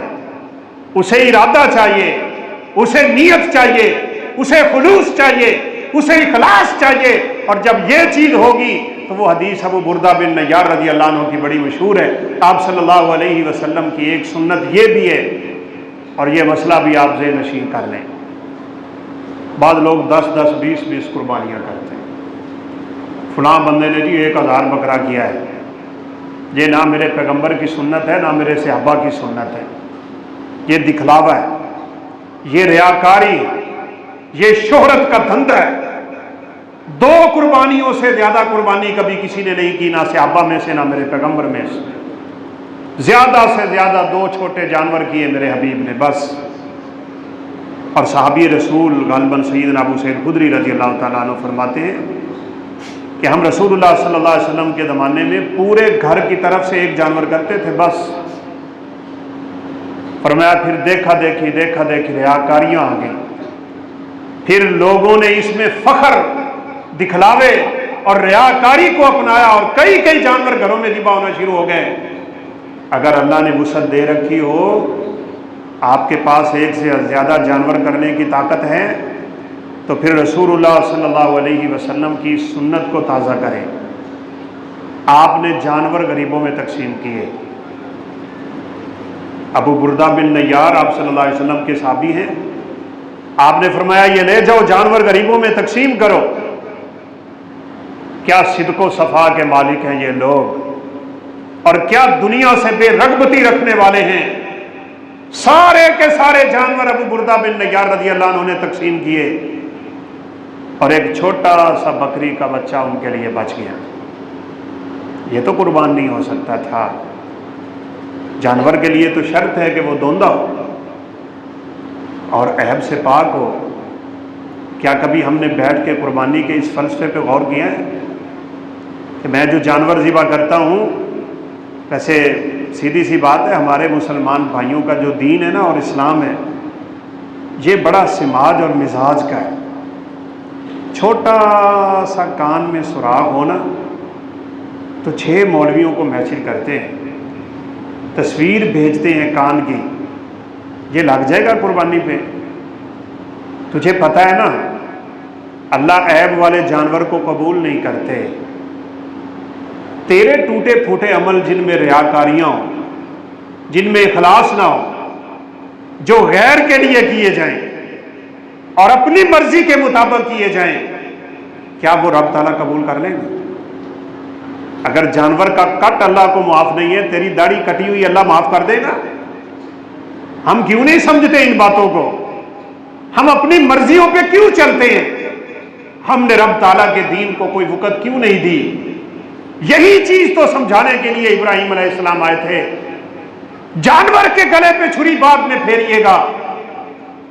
اسے ارادہ چاہیے، اسے نیت چاہیے، اسے خلوص چاہیے، اسے اخلاص چاہیے. اور جب یہ چیز ہوگی تو وہ حدیث ابو بردہ بن نیار رضی اللہ عنہ کی بڑی مشہور ہے. آپ صلی اللہ علیہ وسلم کی ایک سنت یہ بھی ہے، اور یہ مسئلہ بھی آپ ذہن نشین کر لیں. بعض لوگ 10 20 قربانیاں کرتے ہیں. فلاں بندے نے جی 1,000 بکرا کیا ہے. یہ نہ میرے پیغمبر کی سنت ہے نہ میرے صحابہ کی سنت ہے. یہ دکھلاوا ہے، یہ ریاکاری، یہ شہرت کا دھندا ہے. 2 قربانیوں سے زیادہ قربانی کبھی کسی نے نہیں کی، نہ صحابہ میں سے نہ میرے پیغمبر میں سے. زیادہ سے زیادہ 2 چھوٹے جانور کیے میرے حبیب نے بس. اور صحابی رسول غالباً سیدنا ابو سعید خدری رضی اللہ تعالیٰ عنہ فرماتے ہیں کہ ہم رسول اللہ صلی اللہ علیہ وسلم کے زمانے میں پورے گھر کی طرف سے 1 جانور کرتے تھے بس. فرمایا پھر دیکھا دیکھی ریاکاریاں آ گئیں. پھر لوگوں نے اس میں فخر، دکھلاوے اور ریاکاری کو اپنایا اور کئی جانور گھروں میں ذبح ہونا شروع ہو گئے. اگر اللہ نے وسعت دے رکھی ہو، آپ کے پاس 1 سے زیادہ جانور کرنے کی طاقت ہے، تو پھر رسول اللہ صلی اللہ علیہ وسلم کی سنت کو تازہ کریں. آپ نے جانور غریبوں میں تقسیم کیے. ابو بردہ بن نیار آپ صلی اللہ علیہ وسلم کے صحابی ہیں. آپ نے فرمایا یہ لے جاؤ جانور غریبوں میں تقسیم کرو. کیا صدق و صفا کے مالک ہیں یہ لوگ، اور کیا دنیا سے بے رغبتی رکھنے والے ہیں. سارے کے سارے جانور ابو بردہ بن نیار رضی اللہ عنہ نے تقسیم کیے، اور ایک چھوٹا سا بکری کا بچہ ان کے لیے بچ گیا. یہ تو قربان نہیں ہو سکتا تھا. جانور کے لیے تو شرط ہے کہ وہ دوندہ ہو اور عیب سے پاک ہو. کیا کبھی ہم نے بیٹھ کے قربانی کے اس فلسفے پہ غور کیا ہے کہ میں جو جانور ذبح کرتا ہوں، ویسے سیدھی سی بات ہے ہمارے مسلمان بھائیوں کا جو دین ہے نا اور اسلام ہے، یہ بڑا سماج اور مزاج کا ہے. چھوٹا سا کان میں سوراخ ہونا تو 6 مولویوں کو میسج کرتے ہیں، تصویر بھیجتے ہیں کان کی، یہ لگ جائے گا قربانی پہ. تجھے پتہ ہے نا اللہ عیب والے جانور کو قبول نہیں کرتے. تیرے ٹوٹے پھوٹے عمل جن میں ریاکاریاں ہوں، جن میں اخلاص نہ ہو، جو غیر کے لیے کیے جائیں اور اپنی مرضی کے مطابق کیے جائیں، کیا وہ رب تعالیٰ قبول کر لیں گے؟ اگر جانور کا کٹ اللہ کو معاف نہیں ہے، تیری داڑھی کٹی ہوئی اللہ معاف کر دے گا؟ ہم کیوں نہیں سمجھتے ان باتوں کو؟ ہم اپنی مرضیوں پہ کیوں چلتے ہیں؟ ہم نے رب تعالیٰ کے دین کو کوئی وقت کیوں نہیں دی؟ یہی چیز تو سمجھانے کے لیے ابراہیم علیہ السلام آئے تھے۔ جانور کے گلے پہ چھری بعد میں پھیریے گا،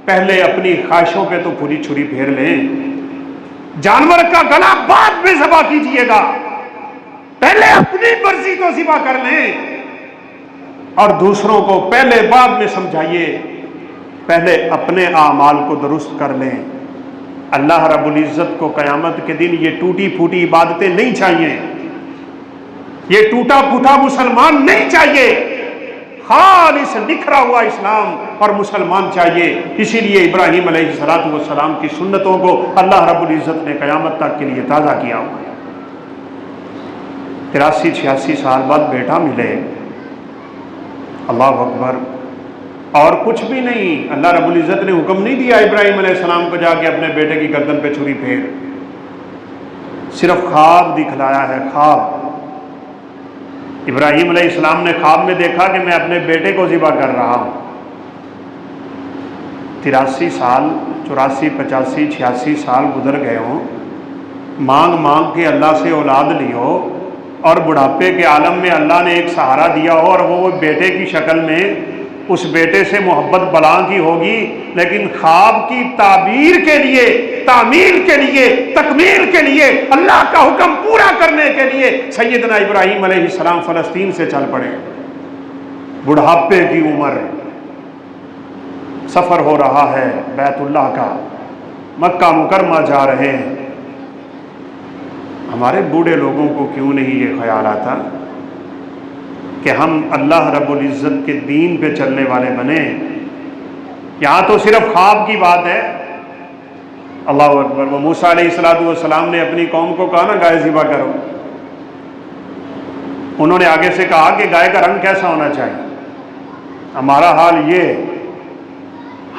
پہلے اپنی خواہشوں پہ تو پوری چھری پھیر لیں۔ جانور کا گلا بعد میں ذبح کیجئے گا، پہلے اپنی مرضی تو ذبح کر لیں، اور دوسروں کو پہلے بعد میں سمجھائیے، پہلے اپنے اعمال کو درست کر لیں۔ اللہ رب العزت کو قیامت کے دن یہ ٹوٹی پھوٹی عبادتیں نہیں چاہیے، یہ ٹوٹا پھوٹا مسلمان نہیں چاہیے، خالص نکھرا ہوا اسلام اور مسلمان چاہیے۔ اسی لیے ابراہیم علیہ السلام کی سنتوں کو اللہ رب العزت نے قیامت تک کے لیے تازہ کیا ہوا ہے۔ 83-86 سال بعد بیٹا ملے، اللہ اکبر، اور کچھ بھی نہیں۔ اللہ رب العزت نے حکم نہیں دیا ابراہیم علیہ السلام کو جا کے اپنے بیٹے کی گردن پہ چھری پھیر، صرف خواب دکھلایا ہے، خواب۔ ابراہیم علیہ السلام نے خواب میں دیکھا کہ میں اپنے بیٹے کو ذبح کر رہا ہوں۔ 83 سال، 84، 85، 86 سال گزر گئے ہوں، مانگ مانگ کے اللہ سے اولاد لی ہو، اور بڑھاپے کے عالم میں اللہ نے ایک سہارا دیا ہو، اور وہ بیٹے کی شکل میں اس بیٹے سے محبت بلاں کی ہوگی، لیکن خواب کی تعبیر کے لیے، تعمیل کے لیے، تکمیل کے لیے، اللہ کا حکم پورا کرنے کے لیے سیدنا ابراہیم علیہ السلام فلسطین سے چل پڑے۔ بڑھاپے کی عمر، سفر ہو رہا ہے بیت اللہ کا، مکہ مکرمہ جا رہے ہیں۔ ہمارے بوڑھے لوگوں کو کیوں نہیں یہ خیال آتا کہ ہم اللہ رب العزت کے دین پہ چلنے والے بنے؟ یہاں تو صرف خواب کی بات ہے۔ اللہ اکبر۔ وہ موسیٰ علیہ السلام نے اپنی قوم کو کہا نا گائے ذبح کرو، انہوں نے آگے سے کہا کہ گائے کا رنگ کیسا ہونا چاہیے؟ ہمارا حال یہ ہے،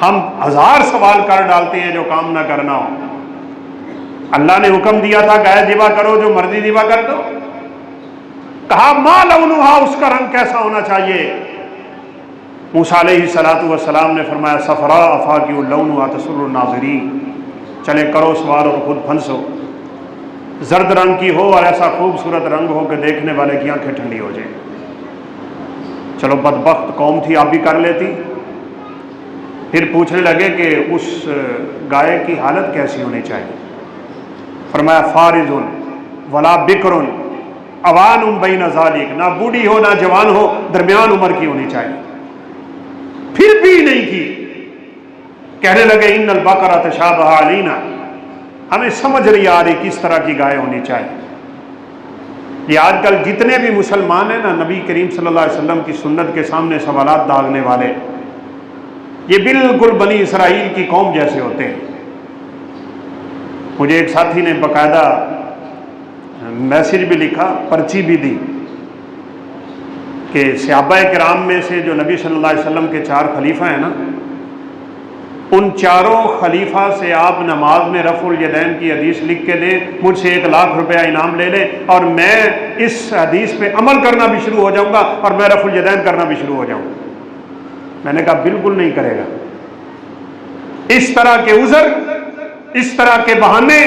ہم 1000 سوال کر ڈالتے ہیں جو کام نہ کرنا ہو۔ اللہ نے حکم دیا تھا گائے ذبح کرو، جو مرضی ذبح کر دو۔ کہا ما لونھا، اس کا رنگ کیسا ہونا چاہیے؟ موسیٰ علیہ السلام نے فرمایا صفراء افاقع لونھا تسر الناظرین، چلے کرو سوال اور خود پھنسو، زرد رنگ کی ہو اور ایسا خوبصورت رنگ ہو کہ دیکھنے والے کی آنکھیں ٹھنڈی ہو جائیں۔ چلو بدبخت قوم تھی، آپ بھی کر لیتی۔ پھر پوچھنے لگے کہ اس گائے کی حالت کیسی ہونی چاہیے؟ فرمایا فارض ولا بکر اوان بین ذالک، نہ بوڑھی ہو نہ جوان ہو، درمیان عمر کی ہونی چاہیے۔ پھر بھی نہیں کی، کہنے لگے ان البقرہ تشابہ علینا، ہمیں سمجھ نہیں آ رہی کس طرح کی گائے ہونی چاہیے۔ یہ آج کل جتنے بھی مسلمان ہیں نا، نبی کریم صلی اللہ علیہ وسلم کی سنت کے سامنے سوالات داغنے والے، یہ بالکل بنی اسرائیل کی قوم جیسے ہوتے ہیں۔ مجھے ایک ساتھی نے باقاعدہ میسج بھی لکھا، پرچی بھی دی کہ صحابہ کرام میں سے جو نبی صلی اللہ علیہ وسلم کے 4 خلیفہ ہیں نا، ان 4 خلیفہ سے آپ نماز میں رفع الیدین کی حدیث لکھ کے دیں، مجھ سے 1 لاکھ روپیہ انعام لے لیں، اور میں اس حدیث پہ عمل کرنا بھی شروع ہو جاؤں گا اور میں رفع الیدین کرنا بھی شروع ہو جاؤں گا۔ میں نے کہا بالکل نہیں کرے گا۔ اس طرح کے عذر، اس طرح کے بہانے،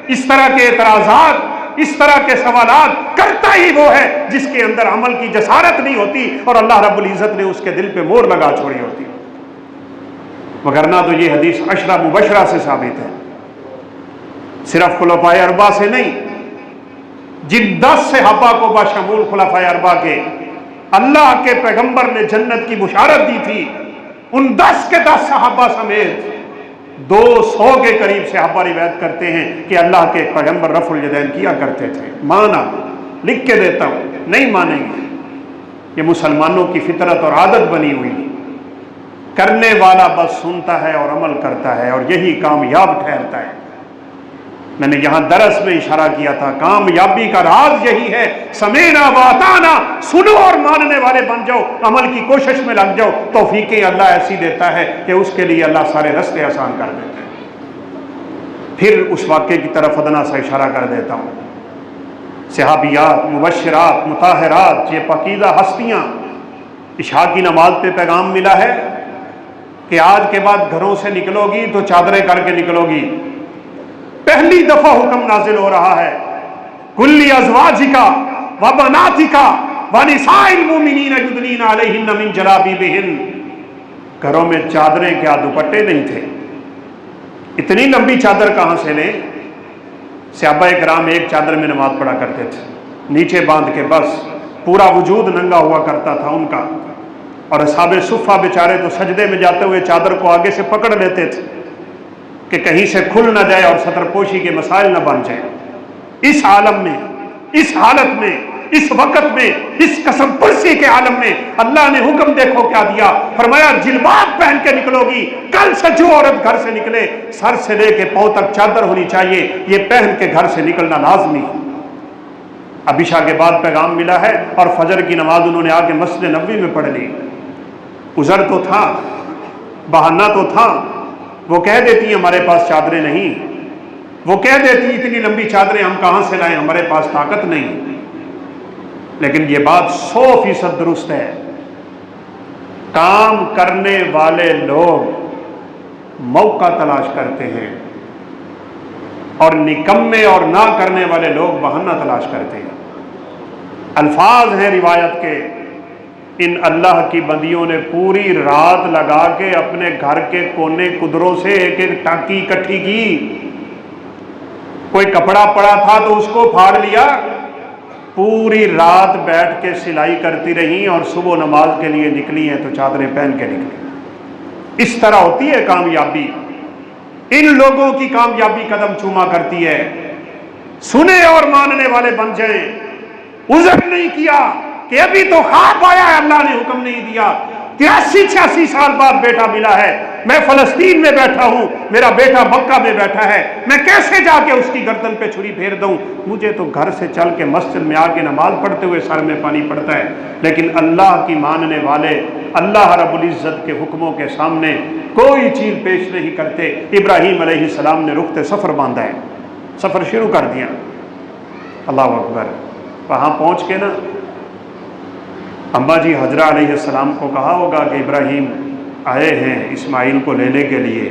اس طرح کے اعتراضات، اس طرح کے سوالات کرتا ہی وہ ہے جس کے اندر عمل کی جسارت نہیں ہوتی اور اللہ رب العزت نے اس کے دل پہ مہر لگا چھوڑی ہوتی، وگرنہ تو یہ حدیث 10 مبشرہ سے ثابت ہے، صرف خلفائے 4 سے نہیں۔ جن 10 صحابہ کو بشمول خلفائے 4 کے اللہ کے پیغمبر نے جنت کی بشارت دی تھی، ان 10 کے 10 صحابہ سمیت 200 کے قریب صحابہ روایت کرتے ہیں کہ اللہ کے پیغمبر رفع الیدین کیا کرتے تھے۔ مانا، لکھ کے دیتا ہوں، نہیں مانیں گے۔ یہ مسلمانوں کی فطرت اور عادت بنی ہوئی، کرنے والا بس سنتا ہے اور عمل کرتا ہے، اور یہی کامیاب ٹھہرتا ہے۔ میں نے یہاں درس میں اشارہ کیا تھا، کامیابی کا راز یہی ہے، سمینا واطعنا، سنو اور ماننے والے بن جاؤ، عمل کی کوشش میں لگ جاؤ۔ توفیقیں اللہ ایسی دیتا ہے کہ اس کے لیے اللہ سارے راستے آسان کر دیتے ہیں۔ پھر اس واقعے کی طرف ادنا سا اشارہ کر دیتا ہوں۔ صحابیات، مبشرات، مطہرات، یہ پاکیزہ ہستیاں، عشاء کی نماز پہ پیغام ملا ہے کہ آج کے بعد گھروں سے نکلو گی تو چادریں کر کے نکلو گی۔ پہلی دفعہ حکم نازل ہو رہا ہے، کل ازواجک و بناتک و نساء المؤمنین یدنین علیہن من جلابیبہن۔ گھروں میں چادریں کیا دوپٹے نہیں تھے؟ اتنی لمبی چادر کہاں سے لیں؟ صحابہ کرام ایک چادر میں نماز پڑھا کرتے تھے، نیچے باندھ کے، بس پورا وجود ننگا ہوا کرتا تھا ان کا۔ اور اصحاب صفہ بیچارے تو سجدے میں جاتے ہوئے چادر کو آگے سے پکڑ لیتے تھے کہ کہیں سے کھل نہ جائے اور سطر پوشی کے مسائل نہ بن جائیں۔ اس عالم میں، اس حالت میں، اس وقت میں، اس قسم پرسی کے عالم میں اللہ نے حکم دیکھو کیا دیا، فرمایا جلباب پہن کے نکلو گی۔ کل سے جو عورت گھر سے نکلے سر سے لے کے پاؤں تک چادر ہونی چاہیے، یہ پہن کے گھر سے نکلنا لازمی ہے۔ اب عشاء کے بعد پیغام ملا ہے اور فجر کی نماز انہوں نے آ کے مسجد نبوی میں پڑھ لی۔ عذر تو تھا، بہانہ تو تھا، وہ کہہ دیتی ہمارے پاس چادریں نہیں، وہ کہہ دیتی اتنی لمبی چادریں ہم کہاں سے لائیں، ہمارے پاس طاقت نہیں۔ لیکن یہ بات 100% درست ہے، کام کرنے والے لوگ موقع تلاش کرتے ہیں اور نکمے اور نہ کرنے والے لوگ بہانہ تلاش کرتے ہیں۔ الفاظ ہیں روایت کے، ان اللہ کی بندیوں نے پوری رات لگا کے اپنے گھر کے کونے قدروں سے ایک ایک ٹانکی اکٹھی کی۔ کوئی کپڑا پڑا تھا تو اس کو پھاڑ لیا، پوری رات بیٹھ کے سلائی کرتی رہیں اور صبح نماز کے لیے نکلی ہیں تو چادریں پہن کے نکلی۔ اس طرح ہوتی ہے کامیابی، ان لوگوں کی کامیابی قدم چوما کرتی ہے۔ سنے اور ماننے والے بن جائیں۔ عذر نہیں کیا کہ ابھی تو خواب آیا ہے، اللہ نے حکم نہیں دیا، 83-86 سال بعد بیٹا ملا ہے، میں فلسطین میں بیٹھا ہوں، میرا بیٹا مکہ میں بیٹھا ہے، میں کیسے جا کے اس کی گردن پہ چھری پھیر دوں؟ مجھے تو گھر سے چل کے مسجد میں آ کے نماز پڑھتے ہوئے سر میں پانی پڑتا ہے۔ لیکن اللہ کی ماننے والے اللہ رب العزت کے حکموں کے سامنے کوئی چیز پیش نہیں کرتے۔ ابراہیم علیہ السلام نے رخت سفر باندھا ہے، سفر شروع کر دیا۔ اللہ اکبر۔ وہاں پہنچ کے نا اماں جی حجرہ علیہ السلام کو کہا ہوگا کہ ابراہیم آئے ہیں اسماعیل کو لینے کے لیے۔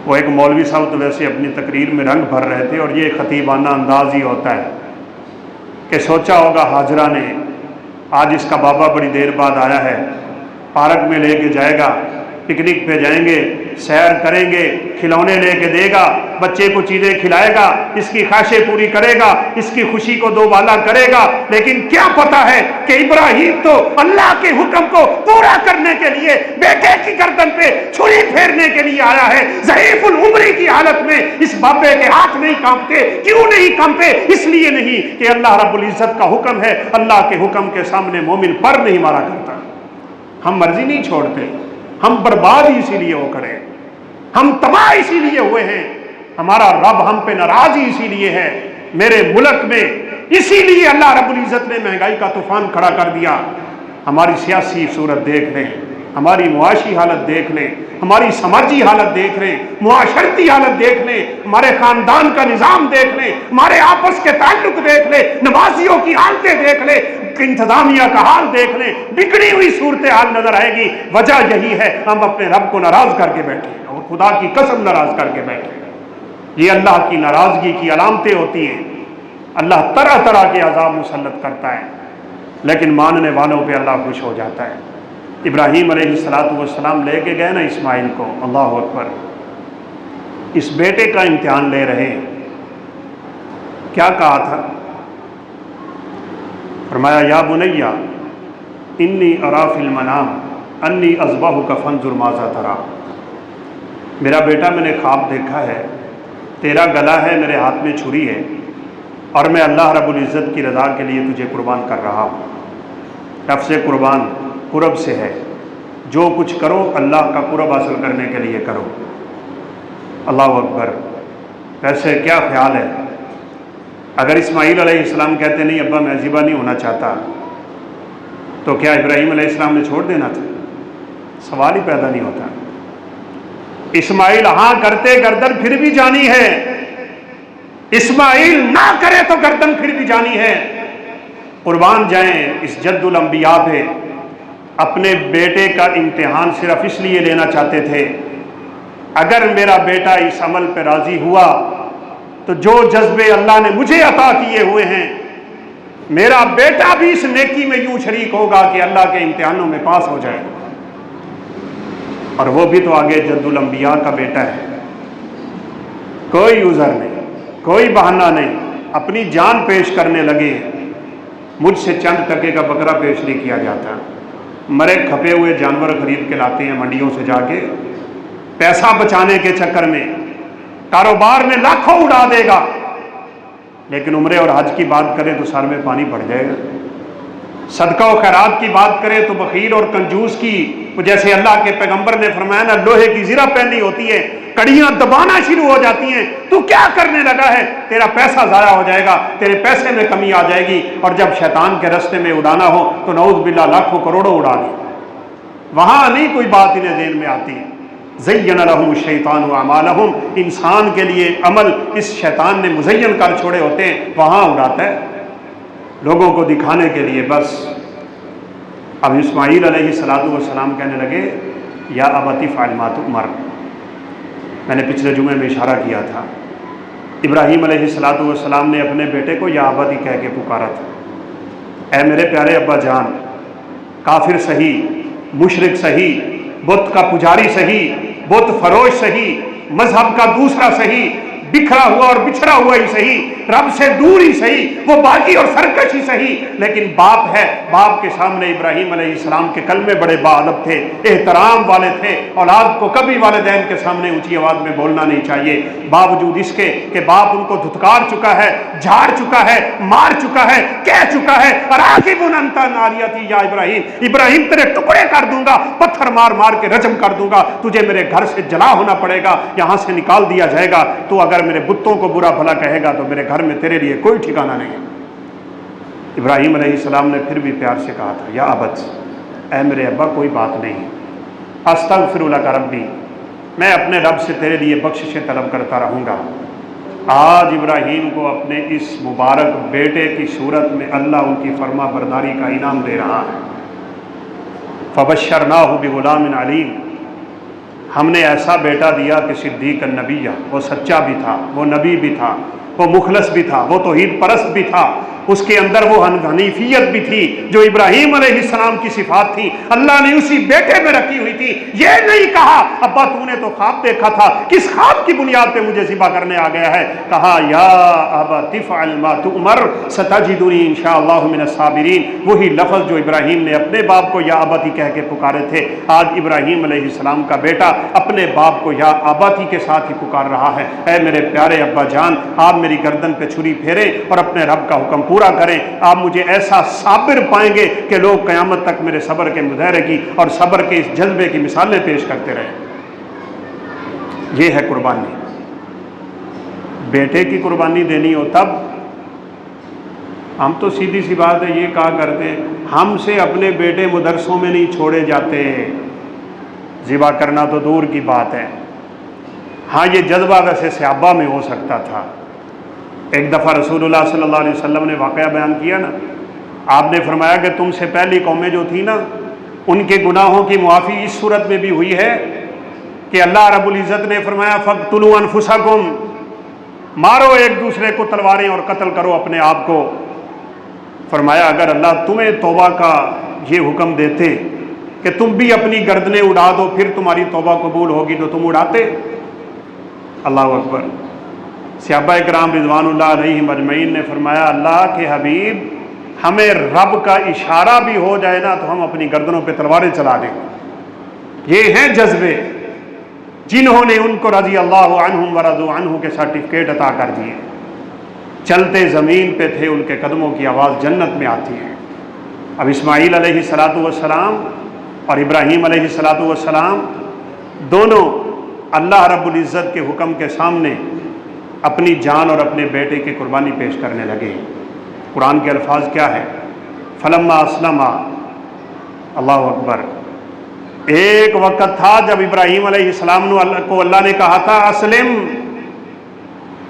وہ ایک مولوی صاحب تو ویسے اپنی تقریر میں رنگ بھر رہے تھے، اور یہ خطیبانہ انداز ہی ہوتا ہے کہ سوچا ہوگا حاجرہ نے آج اس کا بابا بڑی دیر بعد آیا ہے، پارک میں لے کے جائے گا، پکنک پہ جائیں گے، سیر کریں گے، کھلونے لے کے دے گا، بچے کو چیزیں کھلائے گا، اس کی خواہشیں پوری کرے گا، اس کی خوشی کو دوبالا کرے گا۔ لیکن کیا پتا ہے کہ ابراہیم تو اللہ کے حکم کو پورا کرنے کے لیے بیٹے کی گردن پہ چھری پھیرنے کے لیے آیا ہے۔ ضعیف العمری کی حالت میں اس بابے کے ہاتھ نہیں کانپتے۔ کیوں نہیں کانپے؟ اس لیے نہیں کہ اللہ رب العزت کا حکم ہے، اللہ کے حکم کے سامنے مومن پر نہیں مارا کرتا۔ ہم مرضی نہیں چھوڑتے، ہم برباد ہی اسی لیے ہو کھڑے، ہم تباہ اسی لیے ہوئے ہیں، ہمارا رب ہم پہ ناراض ہی اسی لیے ہے۔ میرے ملک میں اسی لیے اللہ رب العزت نے مہنگائی کا طوفان کھڑا کر دیا۔ ہماری سیاسی صورت دیکھ لیں، ہماری معاشی حالت دیکھ لیں، ہماری سماجی حالت دیکھ لیں، معاشرتی حالت دیکھ لیں، ہمارے خاندان کا نظام دیکھ لیں، ہمارے آپس کے تعلق دیکھ لیں، نمازیوں کی حالتیں دیکھ لیں، انتظامیہ کا حال دیکھ لیں، بگڑی ہوئی صورتحال نظر آئے گی۔ وجہ یہی ہے ہم اپنے رب کو ناراض کر کے بیٹھے ہیں، اور خدا کی قسم ناراض کر کے بیٹھے ہیں۔ یہ اللہ کی ناراضگی کی علامتیں ہوتی ہیں۔ اللہ طرح طرح کے عذاب مسلط کرتا ہے، لیکن ماننے والوں پہ اللہ خوش ہو جاتا ہے۔ ابراہیم علیہ السلام لے کے گئے نا اسماعیل کو، اللہ اکبر، اس بیٹے کا امتحان لے رہے ہیں۔ کیا کہا تھا؟ فرمایا یا بنیا انی ارا فی المنام انی اذبحک فانظر ماذا تری۔ میرا بیٹا میں نے خواب دیکھا ہے، تیرا گلا ہے، میرے ہاتھ میں چھری ہے، اور میں اللہ رب العزت کی رضا کے لیے تجھے قربان کر رہا ہوں۔ لفظ قربان قرب سے ہے، جو کچھ کرو اللہ کا قرب حاصل کرنے کے لیے کرو۔ اللہ اکبر۔ ویسے کیا خیال ہے اگر اسماعیل علیہ السلام کہتے نہیں ابا میں ذبح نہیں ہونا چاہتا، تو کیا ابراہیم علیہ السلام نے چھوڑ دینا تھا؟ سوال ہی پیدا نہیں ہوتا۔ اسماعیل ہاں کرتے گردن پھر بھی جانی ہے، اسماعیل نہ کرے تو گردن پھر بھی جانی ہے۔ قربان جائیں اس جد الانبیاء پہ۔ اپنے بیٹے کا امتحان صرف اس لیے لینا چاہتے تھے اگر میرا بیٹا اس عمل پہ راضی ہوا تو جو جذبے اللہ نے مجھے عطا کیے ہوئے ہیں میرا بیٹا بھی اس نیکی میں یوں شریک ہوگا کہ اللہ کے امتحانوں میں پاس ہو جائے۔ اور وہ بھی تو آگے جد الانبیاء کا بیٹا ہے، کوئی عذر نہیں، کوئی بہانہ نہیں، اپنی جان پیش کرنے لگے۔ مجھ سے چند ٹکے کا بکرا پیش نہیں کیا جاتا، مرے کھپے ہوئے جانور خرید کے لاتے ہیں منڈیوں سے جا کے، پیسہ بچانے کے چکر میں کاروبار میں لاکھوں اڑا دے گا، لیکن عمرے اور حج کی بات کرے تو سر میں پانی پڑ جائے گا۔ صدقہ و خیرات کی بات کرے تو بخیل اور کنجوس کی، جیسے اللہ کے پیغمبر نے فرمایا نا، لوہے کی زرہ پہنی ہوتی ہے، کڑیاں دبانا شروع ہو جاتی ہیں، تو کیا کرنے لگا ہے؟ تیرا پیسہ ضائع ہو جائے گا، تیرے پیسے میں کمی آ جائے گی، اور جب شیطان کے رستے میں اڑانا ہو تو نعوذ باللہ لاکھوں کروڑوں اڑا دے۔ وہاں نہیں کوئی بات انہیں ذہن میں آتی ہے۔ زین لہم الشیطان اعمالہم، انسان کے لیے عمل اس شیطان نے مزین کر چھوڑے ہوتے ہیں، وہاں اڑاتا ہے لوگوں کو دکھانے کے لیے بس۔ اب اسماعیل علیہ السلام کہنے لگے یا ابت افعل ما تؤمر، میں نے پچھلے جمعے میں اشارہ کیا تھا، ابراہیم علیہ السلام نے اپنے بیٹے کو یا ابت کہہ کے پکارا تھا، اے میرے پیارے ابا جان، کافر صحیح، مشرک صحیح، بت کا پجاری صحیح، بت فروش صحیح، مذہب کا دوسرا صحیح، بکھرا ہوا اور بچھڑا ہوا ہی صحیح، رب سے دور ہی صحیح، وہ باغی اور سرکش ہی صحیح، لیکن باپ ہے، باپ کے سامنے ابراہیم علیہ السلام کے کلمے بڑے باادب تھے، احترام والے تھے۔ اولاد کو کبھی والدین کے سامنے اونچی آواز میں بولنا نہیں چاہیے، باوجود اس کے کہ باپ ان کو دھتکار چکا ہے، جھاڑ چکا ہے، مار چکا ہے، کہہ چکا ہے راغب انت عن آلیتی یا ابراہیم، ابراہیم تیرے ٹکڑے کر دوں گا، پتھر مار مار کے رجم کر دوں گا، تجھے میرے گھر سے جلا ہونا پڑے گا، یہاں سے نکال دیا جائے گا، تو اگر میرے بتوں کو برا بھلا کہے گا تو میرے گھر میں تیرے لیے کوئی ٹھکانہ نہیں۔ ابراہیم علیہ السلام نے پھر بھی پیار سے کہا تھا یا ابت، اے میرے ابا کوئی بات نہیں، استغفر لک ربی، میں اپنے رب سے تیرے لیے بخشش طلب کرتا رہوں گا۔ آج ابراہیم کو اپنے اس مبارک بیٹے کی صورت میں اللہ ان کی فرما برداری کا انعام دے رہا ہے۔ فبشرناہ بغلام علیم، ہم نے ایسا بیٹا دیا کہ صدیق النبی، وہ سچا بھی تھا، وہ نبی بھی تھا، وہ مخلص بھی تھا، وہ توحید پرست بھی تھا، اس کے اندر وہ حنیفیت بھی تھی جو ابراہیم علیہ السلام کی صفات تھی، اللہ نے اسی بیٹے میں رکھی ہوئی تھی۔ یہ نہیں کہا ابا تو نے تو خواب دیکھا تھا، کس خواب کی بنیاد پہ مجھے ذبح کرنے آ گیا ہے؟ کہا یا ابت افعل ما تؤمر ستجدنی انشاءاللہ من الصابرین، وہی لفظ جو ابراہیم نے اپنے باپ کو یا ابتی کہہ کے پکارے تھے، آج ابراہیم علیہ السلام کا بیٹا اپنے باپ کو یا ابتی کے ساتھ ہی پکار رہا ہے۔ اے میرے پیارے ابا جان، آپ میری گردن پہ چھری پھیریں اور اپنے رب کا حکم پورا کریں، آپ مجھے ایسا صابر پائیں گے کہ لوگ قیامت تک میرے صبر کے مظاہرے کی اور صبر کے اس جذبے کی مثالیں پیش کرتے رہیں۔ یہ ہے قربانی، بیٹے کی قربانی دینی ہو تب۔ ہم تو سیدھی سی بات ہے یہ کہا کرتے ہیں، ہم سے اپنے بیٹے مدرسوں میں نہیں چھوڑے جاتے، ذبح کرنا تو دور کی بات ہے۔ ہاں یہ جذبہ ویسے صحابہ میں ہو سکتا تھا۔ ایک دفعہ رسول اللہ صلی اللہ علیہ وسلم نے واقعہ بیان کیا نا، آپ نے فرمایا کہ تم سے پہلی قومیں جو تھی نا، ان کے گناہوں کی معافی اس صورت میں بھی ہوئی ہے کہ اللہ رب العزت نے فرمایا فَاقْتُلُوا أَنفُسَكُمْ، مارو ایک دوسرے کو تلواریں اور قتل کرو اپنے آپ کو۔ فرمایا اگر اللہ تمہیں توبہ کا یہ حکم دیتے کہ تم بھی اپنی گردنیں اڑا دو پھر تمہاری توبہ قبول ہوگی تو تم اڑاتے؟ اللہ اکبر۔ صحابہ کرام رضوان اللہ علیہم اجمعین نے فرمایا اللہ کے حبیب، ہمیں رب کا اشارہ بھی ہو جائے نا تو ہم اپنی گردنوں پہ تلواریں چلا دیں۔ یہ ہیں جذبے جنہوں نے ان کو رضی اللہ عنہم ورضوا عنہ کے سرٹیفکیٹ عطا کر دیے، چلتے زمین پہ تھے، ان کے قدموں کی آواز جنت میں آتی ہے۔ اب اسماعیل علیہ السلام اور ابراہیم علیہ السلام دونوں اللہ رب العزت کے حکم کے سامنے اپنی جان اور اپنے بیٹے کی قربانی پیش کرنے لگے۔ قرآن کے الفاظ کیا ہے؟ فلما اسلما، اللہ اکبر۔ ایک وقت تھا جب ابراہیم علیہ السلام کو اللہ نے کہا تھا اسلم،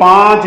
5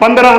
15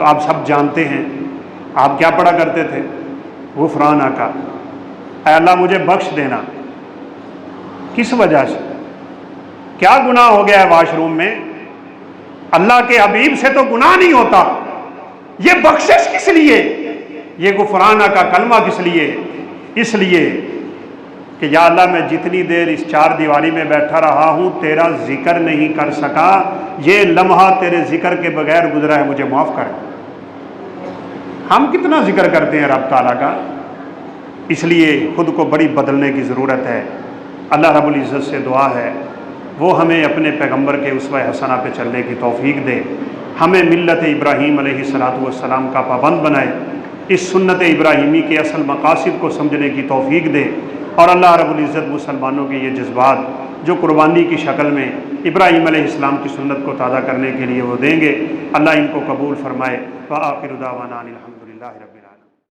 تو آپ سب جانتے ہیں آپ کیا پڑھا کرتے تھے؟ غفرانک، اے اللہ مجھے بخش دینا۔ کس وجہ سے؟ کیا گناہ ہو گیا ہے واش روم میں؟ اللہ کے حبیب سے تو گناہ نہیں ہوتا، یہ بخشش کس لیے؟ یہ غفرانک کا کلمہ کس لیے؟ اس لیے کہ یا اللہ میں جتنی دیر اس چار دیواری میں بیٹھا رہا ہوں تیرا ذکر نہیں کر سکا، یہ لمحہ تیرے ذکر کے بغیر گزرا ہے، مجھے معاف کر۔ ہم کتنا ذکر کرتے ہیں رب تعالیٰ کا، اس لیے خود کو بڑی بدلنے کی ضرورت ہے۔ اللہ رب العزت سے دعا ہے وہ ہمیں اپنے پیغمبر کے اسوہ حسنہ پہ چلنے کی توفیق دے، ہمیں ملت ابراہیم علیہ السلام کا پابند بنائے، اس سنت ابراہیمی کے اصل مقاصد کو سمجھنے کی توفیق دے، اور اللہ رب العزت مسلمانوں کے یہ جذبات جو قربانی کی شکل میں ابراہیم علیہ السلام کی سنت کو تازہ کرنے کے لیے وہ دیں گے، اللہ ان کو قبول فرمائے۔ وآخر دعوانا الحمدللہ رب